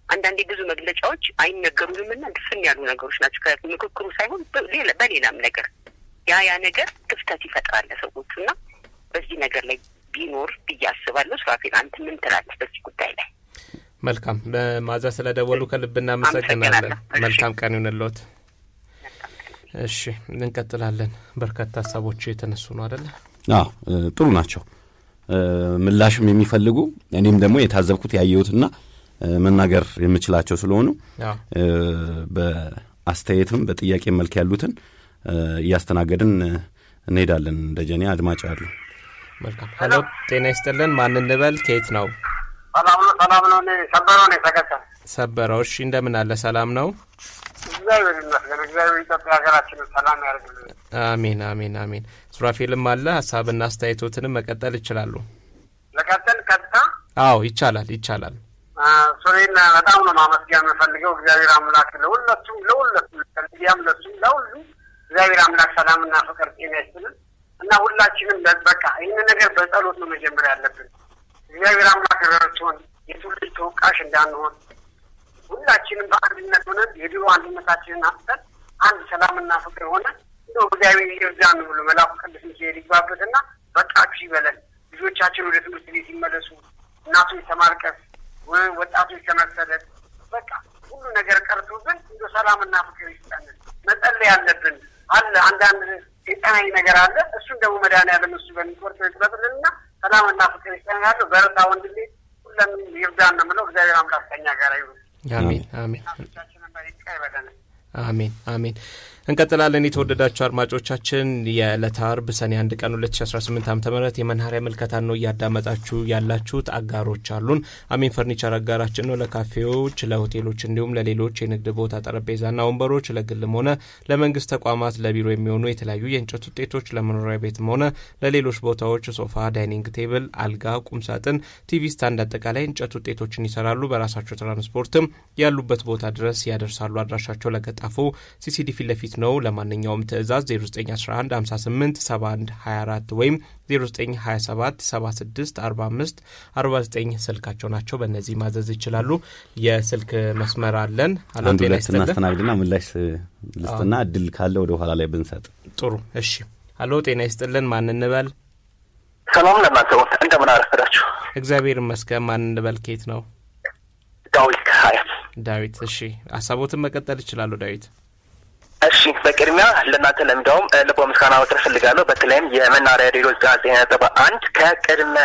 አንዳንዴ ብዙ መግለጫዎች አይነገሩንምና ድፍን ያሉ ነገሮች ናቸው ከምክክሩ ሳይሆን በሌላም ነገር ያ ነገር ክፍተት ይፈጥራል ለሰዎቹና በዚህ ነገር ላይ ቢኖር ብዬ አስባለሁ። ሱራፌል አንተ ምን ትላለህ በዚህ ጉዳይ ላይ? መልካም በማዛ ስለደወሉ ከልብ እናመሰግናለን። መልካም ቀን ይሁንልዎት። እሺ እንቀጥላለን። በርካታ ሀሳቦች የተነሱ ነው አይደል? አዎ ጥሩ ናቸው። ምላሽም የሚፈልጉ እኔም ደግሞ የታዘብኩት ያየሁትና መናገር የምችላቸው ስለሆኑ በአስተያየትም በጥያቄ መልክ ያሉትን እያስተናገድን እንሄዳለን። ደጀኔ አድማጭ አሉ። መልካም ሄሎ፣ ጤና ይስጥልን። ማን እንበል? ከየት ነው? ሰላም ነው። ሰበረው ነው ተከታ ሰበረው። እሺ እንደምን አለ? ሰላም ነው። እግዚአብሔር ይመስገን። እግዚአብሔር ኢትዮጵያ ሀገራችንን ሰላም ያርግልን። አሜን አሜን አሜን። ሱራፌልም አለ። ሀሳብና አስተያየቶትንም መቀጠል ይችላሉ። ለቀጥል ቀጥታ? አዎ ይቻላል። ሱሬና በጣም ነው ማመስገን የምፈልገው። እግዚአብሔር አምላክ ለሁለቱም ለሁለቱም ለሁሉ እግዚአብሔር አምላክ ሰላምና ፍቅር ጤና ይስጥልን እና ሁላችንም በቃ ይህን ነገር በጸሎት ነው መጀመር ያለብን። እግዚአብሔር አምላክ ረድቶን የትውልድ ተወቃሽ እንዳንሆን ሁላችንም በአንድነት ሆነን የድሮ አንድነታችንን አጥተን አንድ ሰላምና ፍቅር ሆነ እንደው እግዚአብሔር ይርዳን ብሎ መላኩ ቅዱስ ሚካኤል ይግባበትና በቃችሁ ይበለን። ልጆቻችን ወደ ትምህርት ቤት ይመለሱ። እናቶች ተማርቀስ፣ ወጣቶች ተመሰረት፣ በቃ ሁሉ ነገር ቀርቶብን እንደው ሰላምና ፍቅር ይስጠን። መጸለይ ያለብን አለ አንዳንድ የጤናዊ ነገር አለ። እሱን ደግሞ መድኃኒዓለም እሱ በሚቆርጠው ይጥረጥልንና ሰላምና ፍቅር ይስጠን ያለው በረታ ወንድሜ ሁሉም ይርዳን ነው የምለው። እግዚአብሔር አምላክ ከኛ ጋር ይሁን። አሜን አሜን አሜን አሜን። እንቀጥላለን። የተወደዳችሁ አድማጮቻችን የዕለተ ዓርብ ሰኔ 1 ቀን 2018 ዓ.ም የመናኸሪያ ምልከታን ነው እያዳመጣችሁ ያላችሁት። አጋሮች አሉን። አሜን ፈርኒቸር አጋራችን ነው። ለካፌዎች፣ ለሆቴሎች እንዲሁም ለሌሎች የንግድ ቦታ ጠረጴዛና ወንበሮች ለግልም ሆነ ለመንግስት ተቋማት ለቢሮ የሚሆኑ የተለያዩ የእንጨት ውጤቶች ለመኖሪያ ቤትም ሆነ ለሌሎች ቦታዎች ሶፋ፣ ዳይኒንግ ቴብል፣ አልጋ፣ ቁምሳጥን፣ ቲቪ ስታንድ አጠቃላይ እንጨት ውጤቶችን ይሰራሉ። በራሳቸው ትራንስፖርትም ያሉበት ቦታ ድረስ ያደርሳሉ። አድራሻቸው ለገጣፎ ሲሲዲ ፊት ለፊት ነው። ለማንኛውም ትዕዛዝ 0911 58 71 24 ወይም 0927 76 45 49 ስልካቸው ናቸው። በእነዚህ ማዘዝ ይችላሉ። የስልክ መስመር አለን። አንድ ሁለት እናስተናግድና ምላሽ ልስጥና እድል ካለ ወደ ኋላ ላይ ብንሰጥ ጥሩ። እሺ። አሎ ጤና ይስጥልን። ማን እንበል? ሰላም ለእናንተ ወት እንደምን አረፈዳችሁ? እግዚአብሔር ይመስገን። ማን እንበል? ኬት ነው? ዳዊት ከሀያት። ዳዊት እሺ፣ ሀሳቦትን መቀጠል ይችላሉ ዳዊት። እሺ በቅድሚያ ለእናንተ ለሚዳውም ልቦ ምስጋና ማቅረብ ፈልጋለሁ። በተለይም የመናኸሪያ ሬዲዮ 91.1 ከቅድመ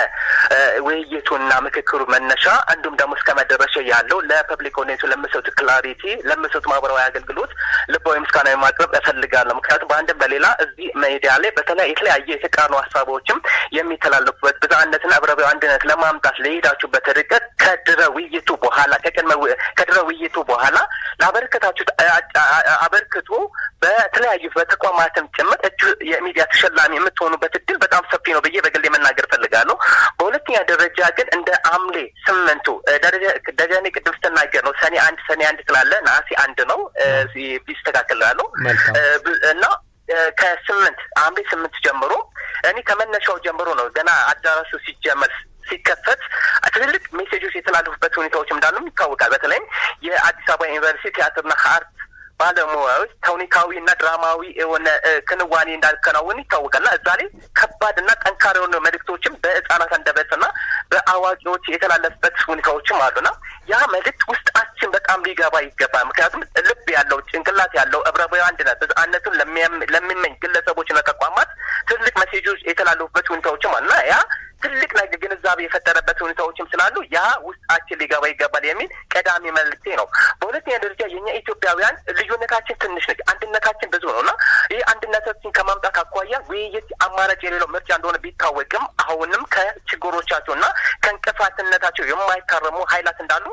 ውይይቱና ምክክሩ መነሻ እንዲሁም ደግሞ እስከ መደረሻ ያለው ለፐብሊክ ኦዲየንሱ ለምሰጡት ክላሪቲ ለምሰጡት ማህበራዊ አገልግሎት ልባዊ ምስጋና ማቅረብ እፈልጋለሁ። ምክንያቱም በአንድም በሌላ እዚህ ሚዲያ ላይ በተለይ የተለያየ የተቃርኖ ሀሳቦችም የሚተላለፉበት ብዝሃነትና ህብረተሰባዊ አንድነት ለማምጣት ለሄዳችሁበት ርቀት ከድረ ውይይቱ በኋላ ላበረከታችሁት አበርክቶ በተለያዩ በተቋማትም ጭምር የሚዲያ ተሸላሚ የምትሆኑበት እድል በጣም ሰፊ ነው ብዬ በግል መናገር ፈልጋለሁ። በሁለተኛ ደረጃ ግን እንደ ሐምሌ 8 ደጀኔ ቅድም ስትናገር ነው ሰኔ 1 ስላለ ነሐሴ 1 ነው ቢስተካከላለሁ እና ከ8 ሐምሌ 8 ጀምሮ እኔ ከመነሻው ጀምሮ ነው ገና አዳራሹ ሲጀመር ሲከፈት ትልልቅ ሜሴጆች የተላለፉበት ሁኔታዎች እንዳሉ ይታወቃል። በተለይም የአዲስ አበባ ዩኒቨርሲቲ ቲያትርና አርት ባለሙያዎች ተውኔታዊና ድራማዊ የሆነ ክንዋኔ እንዳከናወኑ ይታወቃልና እዛ ላይ ከባድና ጠንካራ የሆኑ መልእክቶችም በህፃናት አንደበትና በአዋቂዎች የተላለፉበት ሁኔታዎችም አሉና ያ መልእክት ውስጣችን በጣም ሊገባ ይገባል። ምክንያቱም ልብ ያለው ጭንቅላት ያለው ህብረተሰባዊ አንድነት ብዝሃነቱን ለሚመኝ ግለሰቦችና ተቋማት ትልቅ ሜሴጆች የተላለፉበት ሁኔታዎችም አሉና ያ ትልቅ ነገር ግንዛቤ የፈጠረበት ሁኔታዎችም ስላሉ ያ ውስጣችን ሊገባ ይገባል የሚል ቀዳሚ መልእክቴ ነው። በሁለተኛ ደረጃ የኛ ኢትዮጵያውያን ልዩነታችን ትንሽ ነች፣ አንድነታችን ብዙ ነውና ይህ አንድነታችን ከማምጣት አኳያ ውይይት አማራጭ የሌለው ምርጫ እንደሆነ ቢታወቅም አሁንም ከችግሮቻቸውና ከእንቅፋትነታቸው የማይታረሙ ኃይላት እንዳሉ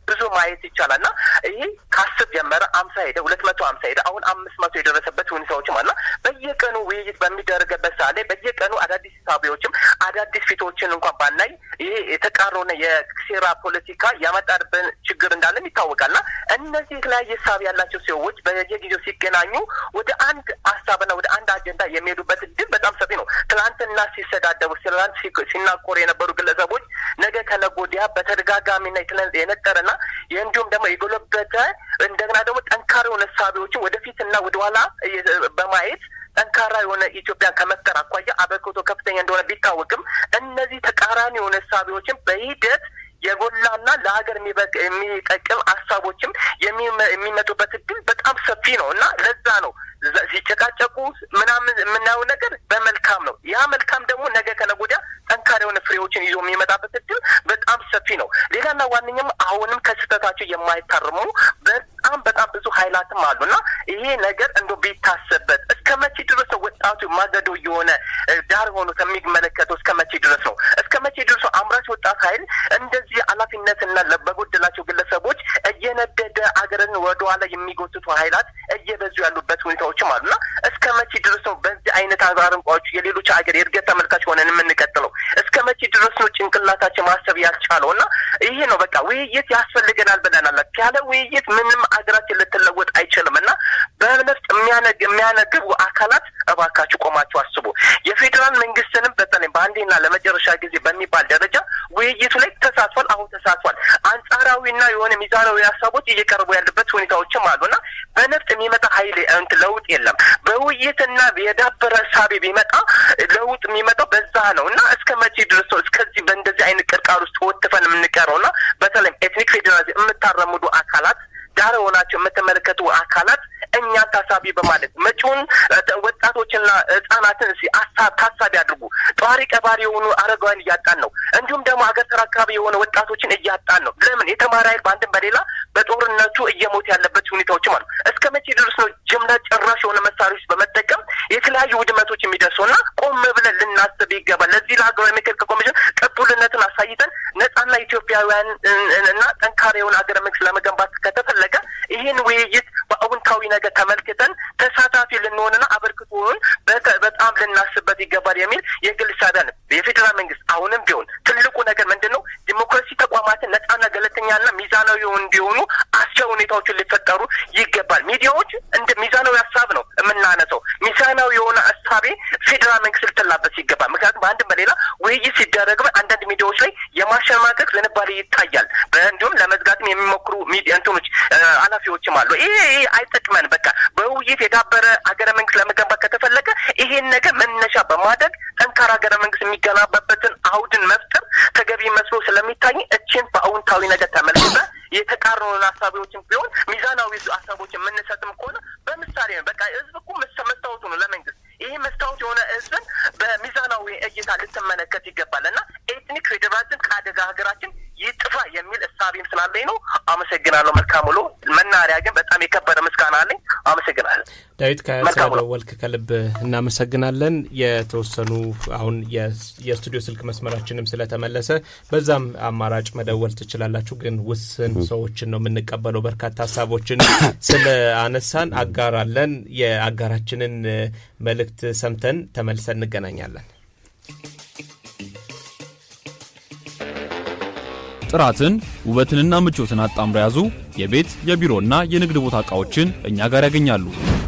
ብዙ ማየት ይቻላልና ይሄ ከ10 ጀመረ 50 ሄደ 250 ሄደ አሁን 500 የደረሰበት ሁኔታዎችም አለ። በየቀኑ ውይይት በሚደረግበት ሰዓት ላይ በየቀኑ አዳዲስ ሂሳቦችም አዳዲስ ፊቶችን እንኳን ባናይ ይሄ የተቃረነ የሴራ ፖለቲካ ያመጣብን ችግር እንዳለም ይታወቃልና እነዚህ የተለያየ ሂሳብ ያላቸው ሰዎች በየጊዜው ሲገናኙ ወደ አንድ ሀሳብና ወደ አንድ አጀንዳ የሚሄዱበት እድል በጣም ሰፊ ነው። ትናንትና ሲሰዳደቡ ሲናቆሩ የነበሩ ግለሰቦች ነገ ከነገ ወዲያ በተደጋጋሚና የነጠረና እንዲሁም ደግሞ የጎለበተ እንደገና ደግሞ ጠንካራ የሆነ ሂሳቦችን ወደፊትና ወደኋላ በማየት ጠንካራ የሆነ ኢትዮጵያን ከመፍጠር አኳያ አበርክቶ ከፍተኛ እንደሆነ ቢታወቅም እነዚህ ተቃራኒ የሆነ ሂሳቦችን በሂደት የጎላና ለሀገር የሚጠቅም ሀሳቦችም የሚመጡበት እድል በጣም ሰፊ ነው እና ለዛ ነው ሲጨቃጨቁ ምናምን የምናየው ነገር በመልካም ነው። ያ መልካም ደግሞ ነገ ከነገ ወዲያ ጠንካራ የሆነ ፍሬዎችን ይዞ የሚመጣበት እድል በጣም ሰፊ ነው። ሌላና ዋነኛም አሁንም ከስህተታቸው የማይታርሙ በጣም ብዙ ኃይላትም አሉና ይሄ ነገር እንደው ቢታሰበት እስከ መቼ ድረስ ነው ወጣቱ ማገዶ የሆነ ዳር ሆኖ ከሚመለከተው እስከ መቼ ድረስ ነው? እስከ መቼ ድረስ ነው አምራች ወጣት ኃይል እንደዚህ ኃላፊነትና በጎደላቸው ግለሰቦች እየነደደ አገርን ወደኋላ የሚጎትቱ ኃይላት እየበዙ ያሉበት ሁኔታዎችም አሉና እስከ መቼ ድረስ ነው በዚህ አይነት አዛርንቋዎች የሌሎች ሀገር የእድገት ተመልካች ሆነን የምንቀጥለው? እስከ መቼ ድረስ ነው ጭንቅላታችን ማሰብ ያልቻለውና ይሄ ነው በቃ ውይይት ያስፈልገናል ብለናል። ያለ ውይይት ምንም አገራችን ልትለወጥ አይችልምና በነፍጥ የሚያነግቡ አካላት እባካችሁ ቆማችሁ አስቡ። የፌዴራል መንግስትንም በተለይ በአንዴና ለመጨረሻ ጊዜ በሚባል ደረጃ ውይይቱ ላይ ተሳትፏል። አሁን ተሳትፏል። አንጻራዊና የሆነ ሚዛናዊ ሀሳቦች እየቀርቡ ያለበት ሁኔታዎችም አሉና በነፍጥ የሚመጣ ኃይል ለውጥ የለም። በውይይትና የዳበረ ሳቢ ቢመጣ ለውጥ የሚመጣው በዛ ነው እና እስከ መቼ ድረስ እስከዚህ በእንደዚህ አይነት ቅርቃር ውስጥ ወጥፈን የምንቀረውና በተለይም ኤትኒክ ፌዴራሊዝም የምታራምዱ አካላት ዳር ሆናቸው የምትመለከቱ አካላት እኛ ታሳቢ በማለት መጪውን ወጣቶችና ህጻናትን ታሳቢ አድርጉ። ጧሪ ቀባሪ የሆኑ አረጋውያን እያጣን ነው። እንዲሁም ደግሞ ሀገር ተረካቢ የሆነ ወጣቶችን እያጣን ነው። ለምን የተማረ ኃይል በአንድም በሌላ በጦርነቱ እየሞተ ያለበት ሁኔታዎችም አሉ። እስከ መቼ ድረስ ነው ጅምላ ጨራሽ የሆነ መሳሪያዎች በመጠቀም የተለያዩ ውድመቶች የሚደርሱና ቆም ብለን ልናስብ ይገባል። ለዚህ ለሀገራዊ ምክክር ኮሚሽን ቅቡልነትን አሳይተን ነጻና ኢትዮጵያውያን እና ጠንካራ የሆነ ሀገረ መንግስት ለመገንባት ከተፈለገ ይህን ውይይት በአዎንታዊ ነገር ተመልክተን ተሳታፊ ልንሆንና አበርክቶን በጣም ልናስበት ይገባል የሚል የግል ሳቢያ ነው። የፌዴራል መንግስት አሁንም ቢሆን ትልቁ ነገር ምንድነው? ዲሞክራሲ ተቋማትን ነጻና ገለልተኛና ሚዛናዊ እንዲሆኑ አስቻይ ሁኔታዎችን ሊፈጠሩ ይገባል። ሚዲያዎች እንደ ሚዛናዊ ሀሳብ ነው የምናነሳው። ሚዛናዊ የሆነ ሀሳቤ ፌዴራል መንግስት ልትላበስ ይገባል። ምክንያቱም በአንድም በሌላ ውይይት ሲደረግ አንዳንድ ሚዲያዎች ላይ የማሸማቀቅ ዝንባሌ ይታያል። እንዲሁም ለመዝጋትም የሚሞክሩ ሚዲያ እንትኖች ኃላፊዎችም አሉ። ይሄ አይጠቅመን። በቃ በውይይት የዳበረ ሀገረ መንግስት ለመገንባት ከተፈለገ ይሄን ነገር መነሻ በማድረግ ጠንካራ ሀገረ መንግስት የሚገናባበትን አውድን መፍጠር ተገቢ መስሎ ስለሚታይ እችን በአዎንታዊ ነገር ተመልክተ የተቃረኑን ሀሳቦችም ቢሆን ሚዛናዊ ሀሳቦችን የምንሰጥም ከሆነ በምሳሌ ነው። በቃ ህዝብ እኮ መስታወቱ ነው ለመንግስት። ይሄ መስታወት የሆነ ህዝብን በሚዛናዊ እይታ ልትመለከት ይገባል እና ኤትኒክ ፌዴራሊዝም ከአደጋ ሀገራችን ይጥፋ የሚል እሳቤም ስላለኝ ነው። አመሰግናለሁ። መልካም ውሎ። መናኸሪያ ግን በጣም የከበረ ምስጋና አለኝ። አመሰግናለሁ። ዳዊት ከደወልክ ከልብ እናመሰግናለን። የተወሰኑ አሁን የስቱዲዮ ስልክ መስመራችንም ስለተመለሰ በዛም አማራጭ መደወል ትችላላችሁ። ግን ውስን ሰዎችን ነው የምንቀበለው። በርካታ ሀሳቦችን ስለ አነሳን አጋራለን። የአጋራችንን መልእክት ሰምተን ተመልሰን እንገናኛለን። ጥራትን ውበትንና ምቾትን አጣምሮ ያዙ የቤት የቢሮና የንግድ ቦታ ዕቃዎችን እኛ ጋር ያገኛሉ።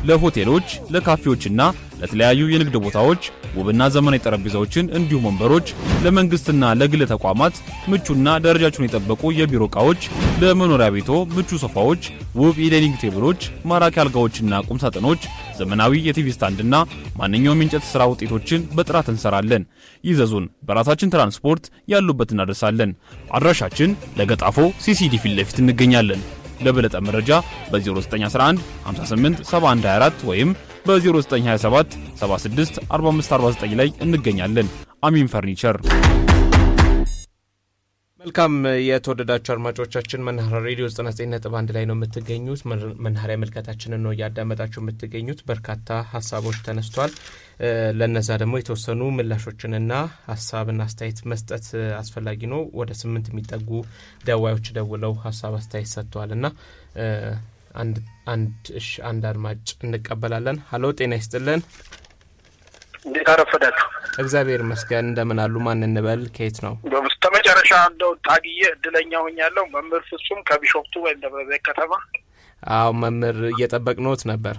ለሆቴሎች፣ ለካፌዎችና ለተለያዩ የንግድ ቦታዎች ውብና ዘመናዊ ጠረጴዛዎችን እንዲሁም ወንበሮች፣ ለመንግስትና ለግል ተቋማት ምቹና ደረጃቸውን የጠበቁ የቢሮ ዕቃዎች፣ ለመኖሪያ ቤቶ ምቹ ሶፋዎች፣ ውብ የዳይኒንግ ቴብሎች፣ ማራኪ አልጋዎችና ቁም ሳጥኖች፣ ዘመናዊ የቲቪ ስታንድና ማንኛውም የእንጨት ሥራ ውጤቶችን በጥራት እንሰራለን። ይዘዙን። በራሳችን ትራንስፖርት ያሉበት እናደርሳለን። አድራሻችን ለገጣፎ ሲሲዲ ፊት ለፊት እንገኛለን። ለበለጠ መረጃ በ0911 58 7124 ወይም በ0927 76 4549 ላይ እንገኛለን። አሚን ፈርኒቸር። መልካም የተወደዳችሁ አድማጮቻችን መናኸሪያ ሬዲዮ 99.1 ላይ ነው የምትገኙት። መናኸሪያ መልከታችንን ነው እያዳመጣችሁ የምትገኙት። በርካታ ሀሳቦች ተነስቷል። ለነዛ ደግሞ የተወሰኑ ምላሾችንና ሀሳብና አስተያየት መስጠት አስፈላጊ ነው። ወደ 8 የሚጠጉ ደዋዮች ደውለው ሀሳብ አስተያየት ሰጥተዋልና አንድ አድማጭ እንቀበላለን። ሀሎ፣ ጤና ይስጥልን። እንዴት አረፈዳችሁ? እግዚአብሔር ይመስገን። እንደምን አሉ? ማን እንበል? ከየት ነው? በመጨረሻ እንደው ታግዬ እድለኛ ሆኛለሁ። መምህር ፍጹም ከቢሾፍቱ ወይም ደብረ ዘይት ከተማ። አዎ መምህር እየጠበቅነዎት ነበር።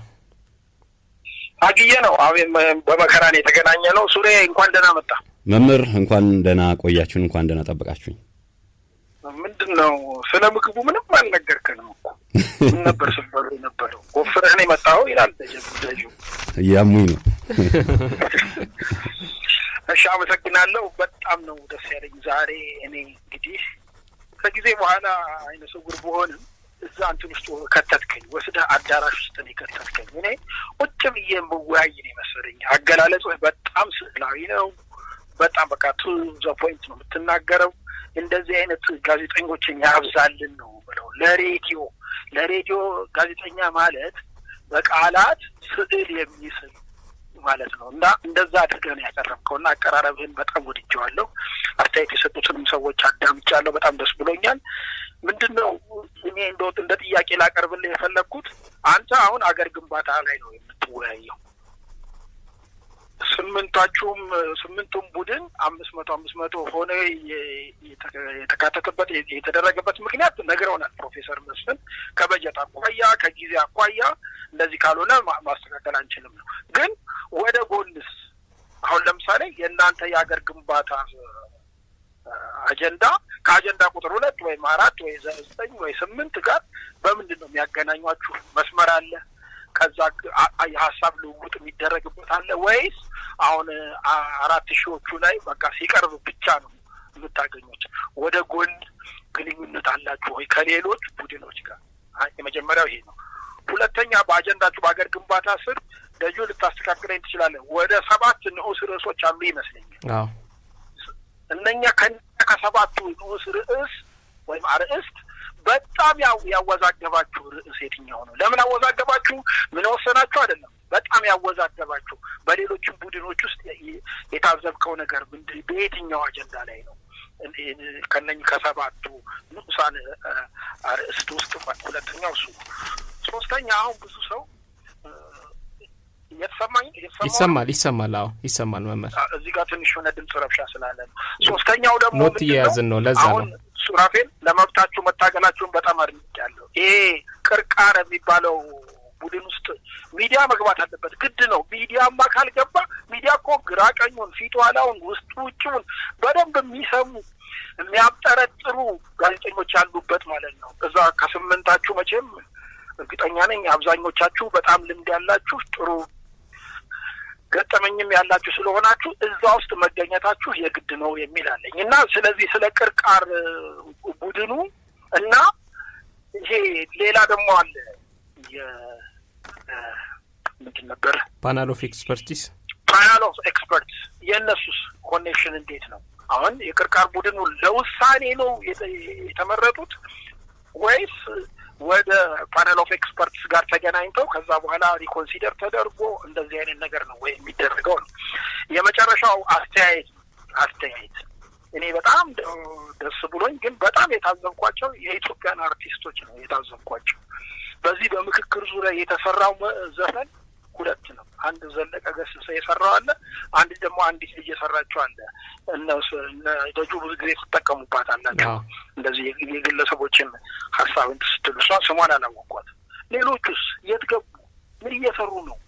ታግዬ ነው። አሁን በመከራን የተገናኘ ነው። ሱሬ እንኳን ደህና መጣ። መምህር እንኳን ደህና ቆያችሁን። እንኳን ደህና ጠበቃችሁኝ። ምንድነው ስለ ምግቡ ምንም አልነገርከንም እኮ። ምን ነበር ሲበሉ የነበረው? ወፍረህ ነው የመጣኸው ይላል ተጀምረጁ። ያሙኝ ነው። እሺ አመሰግናለሁ። በጣም ነው ደስ ያለኝ ዛሬ። እኔ እንግዲህ ከጊዜ በኋላ አይነ ስውር ብሆንም እዛ እንትን ውስጥ ከተትከኝ፣ ወስደህ አዳራሽ ውስጥ ነው ከተትከኝ። እኔ ቁጭ ብዬ የምወያይ ነው መሰለኝ። አገላለጽ በጣም ስዕላዊ ነው። በጣም በቃ ቱ ዘ ፖይንት ነው የምትናገረው። እንደዚህ አይነት ጋዜጠኞችን ያብዛልን ነው ብለው ለሬዲዮ ጋዜጠኛ ማለት በቃላት ስዕል የሚስል ማለት ነው እና እንደዛ አድርገህ ነው ያቀረብከውና አቀራረብህን በጣም ወድጄዋለሁ። አስተያየት የሰጡትንም ሰዎች አዳምጫለሁ። በጣም ደስ ብሎኛል። ምንድነው እኔ እንደ ጥያቄ ላቀርብልህ የፈለግኩት አንተ አሁን አገር ግንባታ ላይ ነው የምትወያየው። ስምንቱም ቡድን 500 ሆነ የተካተተበት የተደረገበት ምክንያት ነግረውናል ፕሮፌሰር መስፍን። ከበጀት አኳያ ከጊዜ አኳያ እንደዚህ ካልሆነ ማስተካከል አንችልም ነው። ግን ወደ ጎንስ አሁን ለምሳሌ የእነ የእናንተ የሀገር ግንባታ አጀንዳ ከአጀንዳ ቁጥር 2 ወይ 4 ወይ 9 ወይ 8 ጋር በምንድን ነው የሚያገናኟችሁ? መስመር አለ? ከዛ የሀሳብ ልውውጥ የሚደረግበት አለ ወይስ አሁን 4000ዎቹ ላይ በቃ ሲቀርብ ብቻ ነው የምታገኙት? ወደ ጎን ግንኙነት አላችሁ ወይ ከሌሎች ቡድኖች ጋር? የመጀመሪያው ይሄ ነው። ሁለተኛ በአጀንዳችሁ በሀገር ግንባታ ስር ደጁ ልታስተካክለኝ ትችላለህ። ወደ 7 ንዑስ ርዕሶች አሉ ይመስለኛል። እነኛ ከሰባቱ ንዑስ ርዕስ ወይም አርዕስት በጣም ያወዛገባችሁ ርዕስ የትኛው ነው? ለምን አወዛገባችሁ? ምን ወሰናችሁ አይደለም። በጣም ያወዛገባችሁ በሌሎችም ቡድኖች ውስጥ የታዘብከው ነገር ምንድን በየትኛው አጀንዳ ላይ ነው? ከነኚህ ከሰባቱ ንዑሳን አርዕስት ውስጥ ሁለተኛው እሱ። ሶስተኛ አሁን ብዙ ሰው ይሰማል። አዎ ይሰማል መምህር። እዚህ ጋር ትንሽ የሆነ ድምጽ ረብሻ ስላለ ነው። ሶስተኛው ደግሞ ኖት እየያዝን ነው። ለዛ ነው ሱራፌል ለመብታችሁ መታገላችሁን በጣም አድንቄያለሁ። ይሄ ቅርቃር የሚባለው ቡድን ውስጥ ሚዲያ መግባት አለበት፣ ግድ ነው። ሚዲያማ ካልገባ ሚዲያ እኮ ግራ ቀኙን፣ ፊት ኋላውን፣ ውስጥ ውጭውን በደንብ የሚሰሙ የሚያጠረጥሩ ጋዜጠኞች ያሉበት ማለት ነው። እዛ ከስምንታችሁ መቼም እርግጠኛ ነኝ አብዛኞቻችሁ በጣም ልምድ ያላችሁ ጥሩ ገጠመኝም ያላችሁ ስለሆናችሁ እዛ ውስጥ መገኘታችሁ የግድ ነው የሚል አለኝ እና ስለዚህ ስለ ቅርቃር ቡድኑ እና ይሄ ሌላ ደግሞ አለ ምንድን ነበር ፓናል ኦፍ ኤክስፐርቲስ የእነሱስ ኮኔክሽን እንዴት ነው? አሁን የቅርቃር ቡድኑ ለውሳኔ ነው የተመረጡት ወይስ ወደ ፓናል ኦፍ ኤክስፐርትስ ጋር ተገናኝተው ከዛ በኋላ ሪኮንሲደር ተደርጎ እንደዚህ አይነት ነገር ነው ወይ የሚደረገው ነው? የመጨረሻው አስተያየት እኔ በጣም ደስ ብሎኝ ግን በጣም የታዘብኳቸው የኢትዮጵያን አርቲስቶች ነው የታዘብኳቸው። በዚህ በምክክር ዙሪያ የተሰራው ዘፈን 2 ነው። አንድ ዘለቀ ገሰሰ የሰራው አለ፣ አንድ ደግሞ አንዲት ልጅ የሰራችው አለ። እነሱ ደጁ ብዙ ጊዜ ተጠቀሙባታላችሁ እንደዚህ የግለሰቦችን ሀሳብን ስትሉ። እሷ ስሟን አላወቋት። ሌሎቹስ የት ገቡ? ምን እየሰሩ ነው?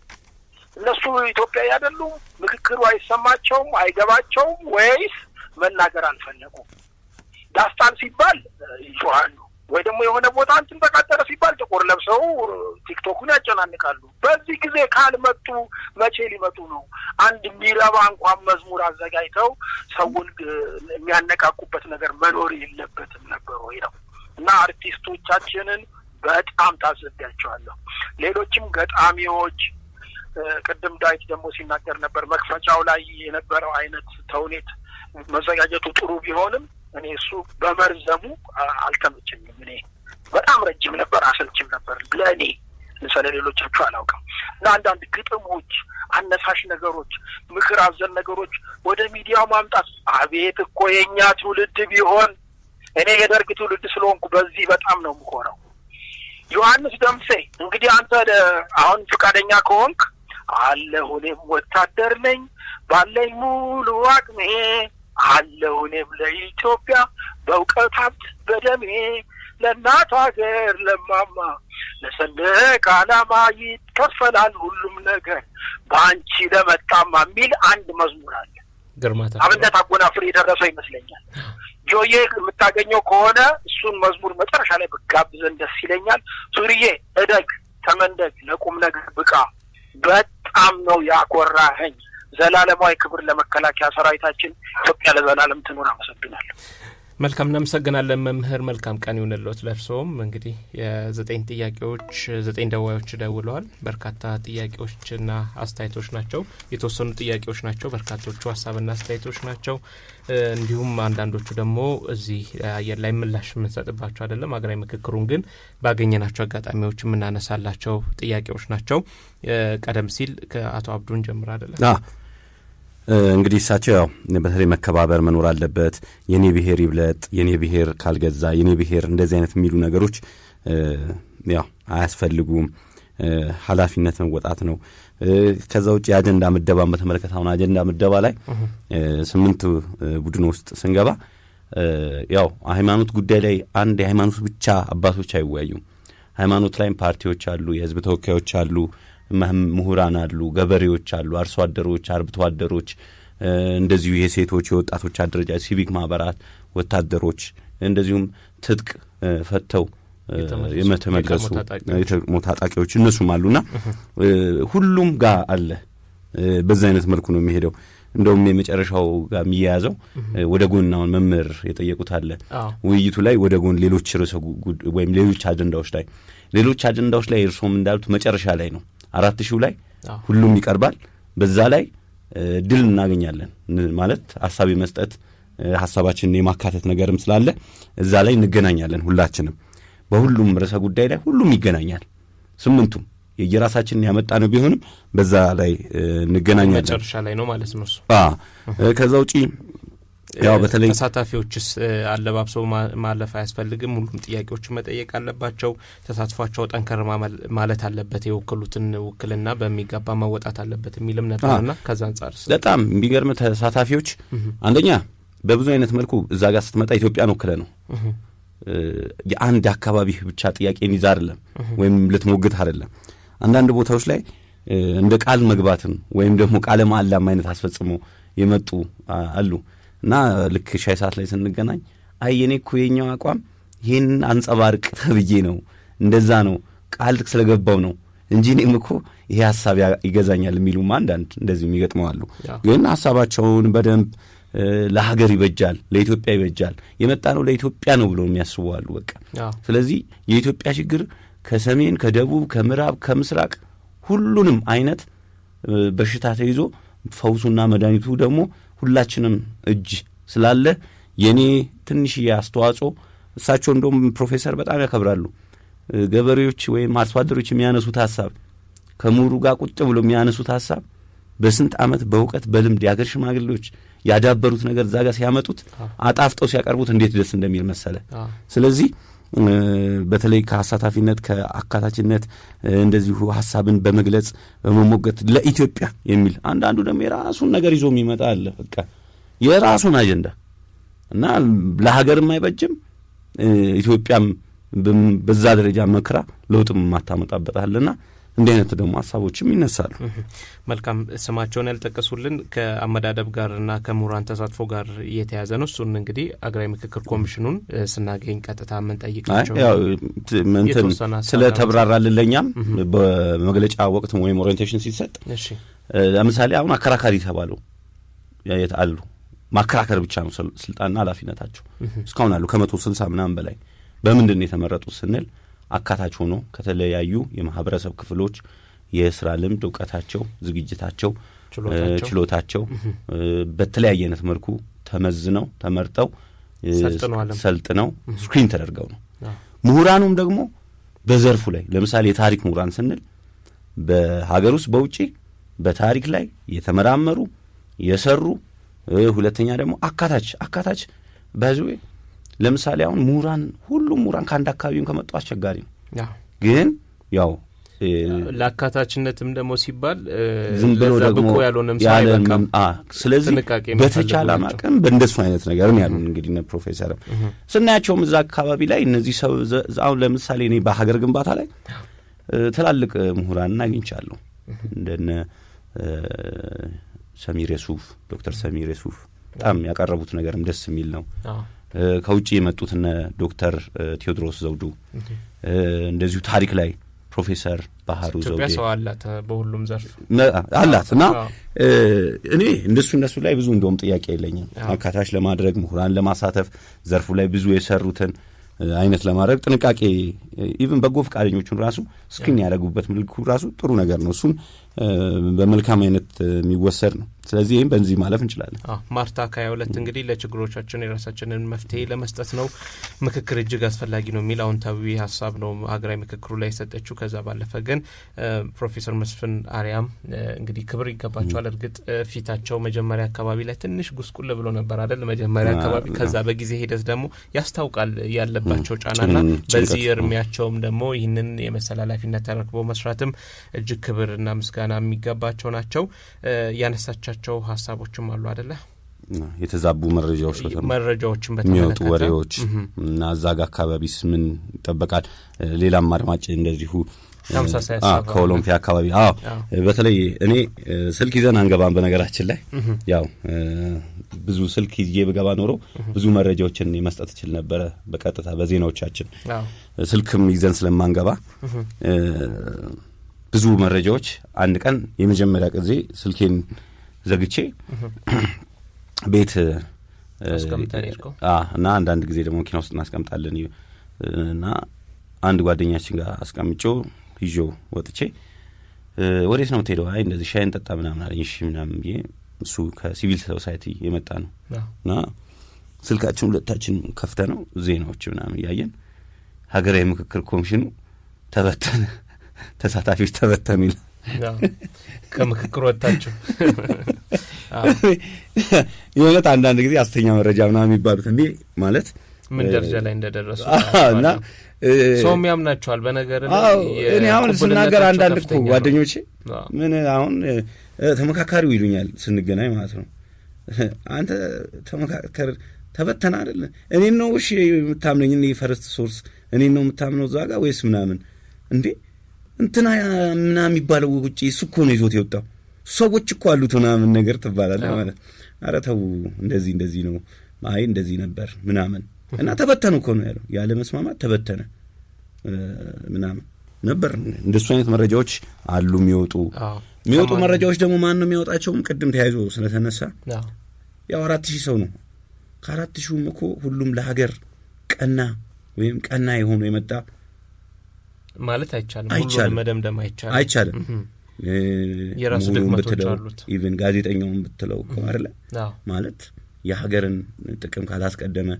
እነሱ ኢትዮጵያዊ አይደሉም? ምክክሩ አይሰማቸውም? አይገባቸውም? ወይስ መናገር አልፈለጉም? ዳስታን ሲባል ይጮሃሉ ወይ ደግሞ የሆነ ቦታ እንትን ተቃጠለ ሲባል ጥቁር ለብሰው ቲክቶኩን ያጨናንቃሉ። በዚህ ጊዜ ካልመጡ መቼ ሊመጡ ነው? አንድ የሚረባ እንኳን መዝሙር አዘጋጅተው ሰውን የሚያነቃቁበት ነገር መኖር የለበትም ነበር ወይ ነው? እና አርቲስቶቻችንን በጣም ታዘቢያቸዋለሁ። ሌሎችም ገጣሚዎች ቅድም ዳዊት ደግሞ ሲናገር ነበር መክፈቻው ላይ የነበረው አይነት ተውኔት መዘጋጀቱ ጥሩ ቢሆንም እኔ እሱ በመርዘሙ አልተመቸኝም። እኔ በጣም ረጅም ነበር፣ አሰልችም ነበር ለእኔ። ለምሳሌ ሌሎቻችሁ አላውቅም። እና አንዳንድ ግጥሞች፣ አነሳሽ ነገሮች፣ ምክር አዘል ነገሮች ወደ ሚዲያው ማምጣት አቤት እኮ የኛ ትውልድ ቢሆን። እኔ የደርግ ትውልድ ስለሆንኩ በዚህ በጣም ነው የምኮራው። ዮሐንስ ደምሴ እንግዲህ አንተ አሁን ፈቃደኛ ከሆንክ አለሁ እኔም ወታደር ነኝ ባለኝ ሙሉ አቅሜ አለሁ እኔም ለኢትዮጵያ በእውቀት ሀብት በደሜ ለእናት ሀገር ለማማ ለሰንደቅ ዓላማ ይከፈላል ሁሉም ነገር በአንቺ ለመጣማ የሚል አንድ መዝሙር አለ። ግርማታ አብነት አጎናፍር የደረሰው ይመስለኛል። ጆዬ የምታገኘው ከሆነ እሱን መዝሙር መጨረሻ ላይ ብጋብዘን ደስ ይለኛል። ሱሪዬ እደግ ተመንደግ ለቁም ነገር ብቃ በጣም ነው ያኮራኸኝ። ዘላለማዊ ክብር ለመከላከያ ሰራዊታችን። ኢትዮጵያ ለዘላለም ትኑር። አመሰግናለሁ። መልካም እናመሰግናለን መምህር። መልካም ቀን ይሁንልዎት። ለእርስዎም እንግዲህ የ9 ጥያቄዎች 9 ደዋዮች ደውለዋል። በርካታ ጥያቄዎችና አስተያየቶች ናቸው። የተወሰኑ ጥያቄዎች ናቸው፣ በርካቶቹ ሀሳብና አስተያየቶች ናቸው። እንዲሁም አንዳንዶቹ ደግሞ እዚህ አየር ላይ ምላሽ የምንሰጥባቸው አይደለም። ሀገራዊ ምክክሩን ግን ባገኘናቸው አጋጣሚዎች የምናነሳላቸው ጥያቄዎች ናቸው። ቀደም ሲል ከአቶ አብዱን ጀምር አይደለም እንግዲህ እሳቸው ያው በተለይ መከባበር መኖር አለበት፣ የኔ ብሔር ይብለጥ፣ የኔ ብሔር ካልገዛ፣ የኔ ብሔር እንደዚህ አይነት የሚሉ ነገሮች ያው አያስፈልጉም፣ ኃላፊነት መወጣት ነው። ከዛ ውጭ የአጀንዳ ምደባን በተመለከተ አሁን አጀንዳ ምደባ ላይ 8 ቡድን ውስጥ ስንገባ ያው ሃይማኖት ጉዳይ ላይ አንድ የሃይማኖት ብቻ አባቶች አይወያዩም። ሃይማኖት ላይም ፓርቲዎች አሉ፣ የህዝብ ተወካዮች አሉ፣ ምሁራን አሉ፣ ገበሬዎች አሉ፣ አርሶ አደሮች፣ አርብቶ አደሮች፣ እንደዚሁ የሴቶች የወጣቶች አደረጃጀት፣ ሲቪክ ማህበራት፣ ወታደሮች እንደዚሁም ትጥቅ ፈተው የተመለሱ ታጣቂዎች እነሱም አሉና ሁሉም ጋር አለ። በዛ አይነት መልኩ ነው የሚሄደው። እንደውም የመጨረሻው ጋር የሚያያዘው ወደ ጎናውን መምህር የጠየቁት አለ ውይይቱ ላይ ወደ ጎን ሌሎች ርዕሰ ወይም ሌሎች አጀንዳዎች ላይ እርሶም እንዳሉት መጨረሻ ላይ ነው 4000 ላይ ሁሉም ይቀርባል። በዛ ላይ ድል እናገኛለን ማለት ሐሳብ የመስጠት ሐሳባችንን የማካተት ነገርም ስላለ እዛ ላይ እንገናኛለን። ሁላችንም በሁሉም ርዕሰ ጉዳይ ላይ ሁሉም ይገናኛል። 8ቱም የየራሳችንን ያመጣ ነው ቢሆንም በዛ ላይ እንገናኛለን። መጨረሻ ላይ ነው ማለት ነው እሱ። ከዛ ውጪ ያው በተለይ ተሳታፊዎችስ አለባብሰው ማለፍ አያስፈልግም። ሁሉም ጥያቄዎች መጠየቅ አለባቸው። ተሳትፏቸው ጠንከር ማለት አለበት። የወከሉትን ውክልና በሚገባ መወጣት አለበት የሚልም ነበርና ከዛ አንጻር በጣም የሚገርም ተሳታፊዎች አንደኛ በብዙ አይነት መልኩ እዛ ጋር ስትመጣ ኢትዮጵያን ወክለ ነው የአንድ አካባቢ ብቻ ጥያቄን ይዛ አይደለም ወይም ልትሞግት አይደለም። አንዳንድ ቦታዎች ላይ እንደ ቃል መግባትን ወይም ደግሞ ቃለ መሐላም አይነት አስፈጽመው የመጡ አሉ እና ልክ ሻይ ሰዓት ላይ ስንገናኝ የኔ እኮ የኛው አቋም ይሄን አንጸባርቅ ተብዬ ነው እንደዛ ነው ቃል ስለገባው ነው እንጂ እኔም እኮ ይሄ ሐሳብ ይገዛኛል የሚሉም አንዳንድ እንደዚህ የሚገጥመው አሉ። ግን ሐሳባቸውን በደንብ ለሀገር ይበጃል፣ ለኢትዮጵያ ይበጃል፣ የመጣ ነው ለኢትዮጵያ ነው ብሎ የሚያስቡ አሉ። በቃ ስለዚህ የኢትዮጵያ ችግር ከሰሜን፣ ከደቡብ፣ ከምዕራብ፣ ከምስራቅ ሁሉንም አይነት በሽታ ተይዞ ፈውሱና መድኃኒቱ ደግሞ ሁላችንም እጅ ስላለ የኔ ትንሽ አስተዋጽኦ እሳቸው እንደውም ፕሮፌሰር በጣም ያከብራሉ። ገበሬዎች ወይም አርሶ አደሮች የሚያነሱት ሐሳብ ከምሁሩ ጋር ቁጭ ብሎ የሚያነሱት ሐሳብ በስንት ዓመት በእውቀት በልምድ የአገር ሽማግሌዎች ያዳበሩት ነገር እዛ ጋር ሲያመጡት አጣፍጠው ሲያቀርቡት እንዴት ደስ እንደሚል መሰለ። ስለዚህ በተለይ ከአሳታፊነት ከአካታችነት እንደዚሁ ሐሳብን በመግለጽ በመሞገት ለኢትዮጵያ የሚል አንዳንዱ ደግሞ የራሱን ነገር ይዞ የሚመጣ አለ። በቃ የራሱን አጀንዳ እና ለሀገርም አይበጅም ኢትዮጵያም በዛ ደረጃ መክራ ለውጥም ማታመጣበታልና እንዲህ አይነት ደግሞ ሐሳቦችም ይነሳሉ። መልካም ስማቸውን ያልጠቀሱልን ከአመዳደብ ጋርና ከምሁራን ተሳትፎ ጋር እየተያዘ ነው። እሱን እንግዲህ አገራዊ ምክክር ኮሚሽኑን ስናገኝ ቀጥታ ምን ጠይቃቸው ያው እንትን ስለ ተብራራልን ለኛም በመግለጫ ወቅት ወይም ኦሪንቴሽን ሲሰጥ ለምሳሌ አሁን አከራካሪ ተባለው ያየታሉ ማከራከር ብቻ ነው ስልጣንና ኃላፊነታቸው እስካሁን አሉ ከ160 ምናምን በላይ በምንድን ነው የተመረጡት ስንል አካታች ሆኖ ከተለያዩ የማህበረሰብ ክፍሎች የሥራ ልምድ ዕውቀታቸው ዝግጅታቸው ችሎታቸው በተለያየ አይነት መልኩ ተመዝነው ተመርጠው ሰልጥነው ስክሪን ተደርገው ነው። ምሁራኑም ደግሞ በዘርፉ ላይ ለምሳሌ የታሪክ ምሁራን ስንል በሀገር ውስጥ በውጪ በታሪክ ላይ የተመራመሩ የሰሩ ሁለተኛ ደግሞ አካታች በህዝብ ለምሳሌ አሁን ምሁራን ሁሉም ምሁራን ከአንድ አካባቢውን ከመጡ አስቸጋሪ ነው። ግን ያው ለአካታችነትም ደግሞ ሲባል ዝም ብሎ ደግሞ ያልሆነም ሳይበቃም ስለዚህ በተቻለ አቅም በእንደሱ አይነት ነገር ነው ያሉን። እንግዲህ እነ ፕሮፌሰርም ስናያቸውም እዛ አካባቢ ላይ እነዚህ ሰው አሁን ለምሳሌ እኔ በሀገር ግንባታ ላይ ትላልቅ ምሁራን አግኝቻለሁ እንደነ ሰሚር የሱፍ ዶክተር ሰሚር የሱፍ በጣም ያቀረቡት ነገርም ደስ የሚል ነው። ከውጪ የመጡት እነ ዶክተር ቴዎድሮስ ዘውዱ እንደዚሁ ታሪክ ላይ ፕሮፌሰር ባህሩ ዘውዴ ኢትዮጵያ ሰው አላት በሁሉም ዘርፍ አላትና እኔ እነሱ ላይ ብዙ እንደውም ጥያቄ የለኝም። አካታች ለማድረግ ምሁራን ለማሳተፍ ዘርፉ ላይ ብዙ የሰሩትን አይነት ለማድረግ ጥንቃቄ ኢቭን በጎ ፈቃደኞቹን ራሱ ስክሪን ያደረጉበት መልኩ ራሱ ጥሩ ነገር ነው። እሱም በመልካም አይነት የሚወሰድ ነው። ስለዚህ ይሄን በእንዚህ ማለፍ እንችላለን። ማርታ ከ22 እንግዲህ ለችግሮቻችን የራሳችንን መፍትሄ ለመስጠት ነው ምክክር እጅግ አስፈላጊ ነው የሚል አዎንታዊ ሀሳብ ነው ሀገራዊ ምክክሩ ላይ የሰጠችው። ከዛ ባለፈ ግን ፕሮፌሰር መስፍን አርያም እንግዲህ ክብር ይገባቸዋል። እርግጥ ፊታቸው መጀመሪያ አካባቢ ላይ ትንሽ ጉስቁል ብሎ ነበር አይደል መጀመሪያ አካባቢ። ከዛ በጊዜ ሂደት ደግሞ ያስታውቃል ያለባቸው ጫናና በዚህ እርሚያቸውም ደግሞ ይህንን የመሰለ ኃላፊነት ተረክቦ መስራትም እጅግ ክብርና ምስጋና የሚገባቸው ናቸው። ያነሳቻቸው ሀሳቦችም አሉ አይደለ የተዛቡ መረጃዎችን የሚወጡ ወሬዎች እና እዛ ጋር አካባቢስ ምን ይጠበቃል። ሌላም አድማጭ እንደዚሁ ከኦሎምፒያ አካባቢ በተለይ እኔ ስልክ ይዘን አንገባም በነገራችን ላይ ያው ብዙ ስልክ ይዤ ብገባ ኖሮ ብዙ መረጃዎችን መስጠት እችል ነበር በቀጥታ በዜናዎቻችን ስልክም ይዘን ስለማንገባ ብዙ መረጃዎች አንድ ቀን የመጀመሪያ ጊዜ ስልኬን ዘግቼ ቤት እና አንዳንድ ጊዜ ደግሞ መኪና ውስጥ እናስቀምጣለን እና አንድ ጓደኛችን ጋር አስቀምጬው ይዤው ወጥቼ ወዴት ነው የምትሄደው? አይ እንደዚህ ሻይ እንጠጣ ምናምን አለኝ። እሺ ምናምን ብዬ እሱ ከሲቪል ሶሳይቲ የመጣ ነው እና ስልካችን ሁለታችን ከፍተ ነው ዜናዎች ምናምን ያየን ሀገራዊ ምክክር ኮሚሽኑ ተበተነ፣ ተሳታፊዎች ተበተኑ ይላል። ከምክክር ወጣችሁ የሆነት አንዳንድ ጊዜ አስተኛ መረጃ ምናምን የሚባሉት እንዴ ማለት ምን ደረጃ ላይ እንደደረሱ እና ሰውም ያምናቸዋል። በነገር እኔ አሁን ስናገር አንዳንድ እኮ ጓደኞቼ ምን አሁን ተመካካሪው ይሉኛል ስንገናኝ ማለት ነው። አንተ ተመካከር ተበተና አይደል እኔን ነው እሺ የምታምነኝ እኔ ፈርስት ሶርስ እኔን ነው የምታምነው እዛ ጋር ወይስ ምናምን እንዴ እንትና ምናምን የሚባለው ውጪ እሱ እኮ ነው ይዞት የወጣው ሰዎች እኮ አሉት ምናምን ነገር ትባላለህ ማለት ኧረ ተው እንደዚህ ነው አይ እንደዚህ ነበር ምናምን እና ተበተኑ እኮ ነው ያለው ያለ መስማማት ተበተነ ምናምን ነበር። እንደሱ አይነት መረጃዎች አሉ የሚወጡ መረጃዎች ደግሞ ማን ነው የሚያወጣቸውም ቅድም ተያይዞ ስለተነሳ ያው 4000 ሰው ነው ከ4000 እኮ ሁሉም ለሀገር ቀና ወይም ቀና የሆኑ የመጣ ማለት አይቻልም። ሁሉንም መደምደም አይቻልም። የራሱ ድክመቶች አሉት። ኢቭን ጋዜጠኛውን ብትለው እኮ አይደለ ማለት የሀገርን ጥቅም ካላስቀደመ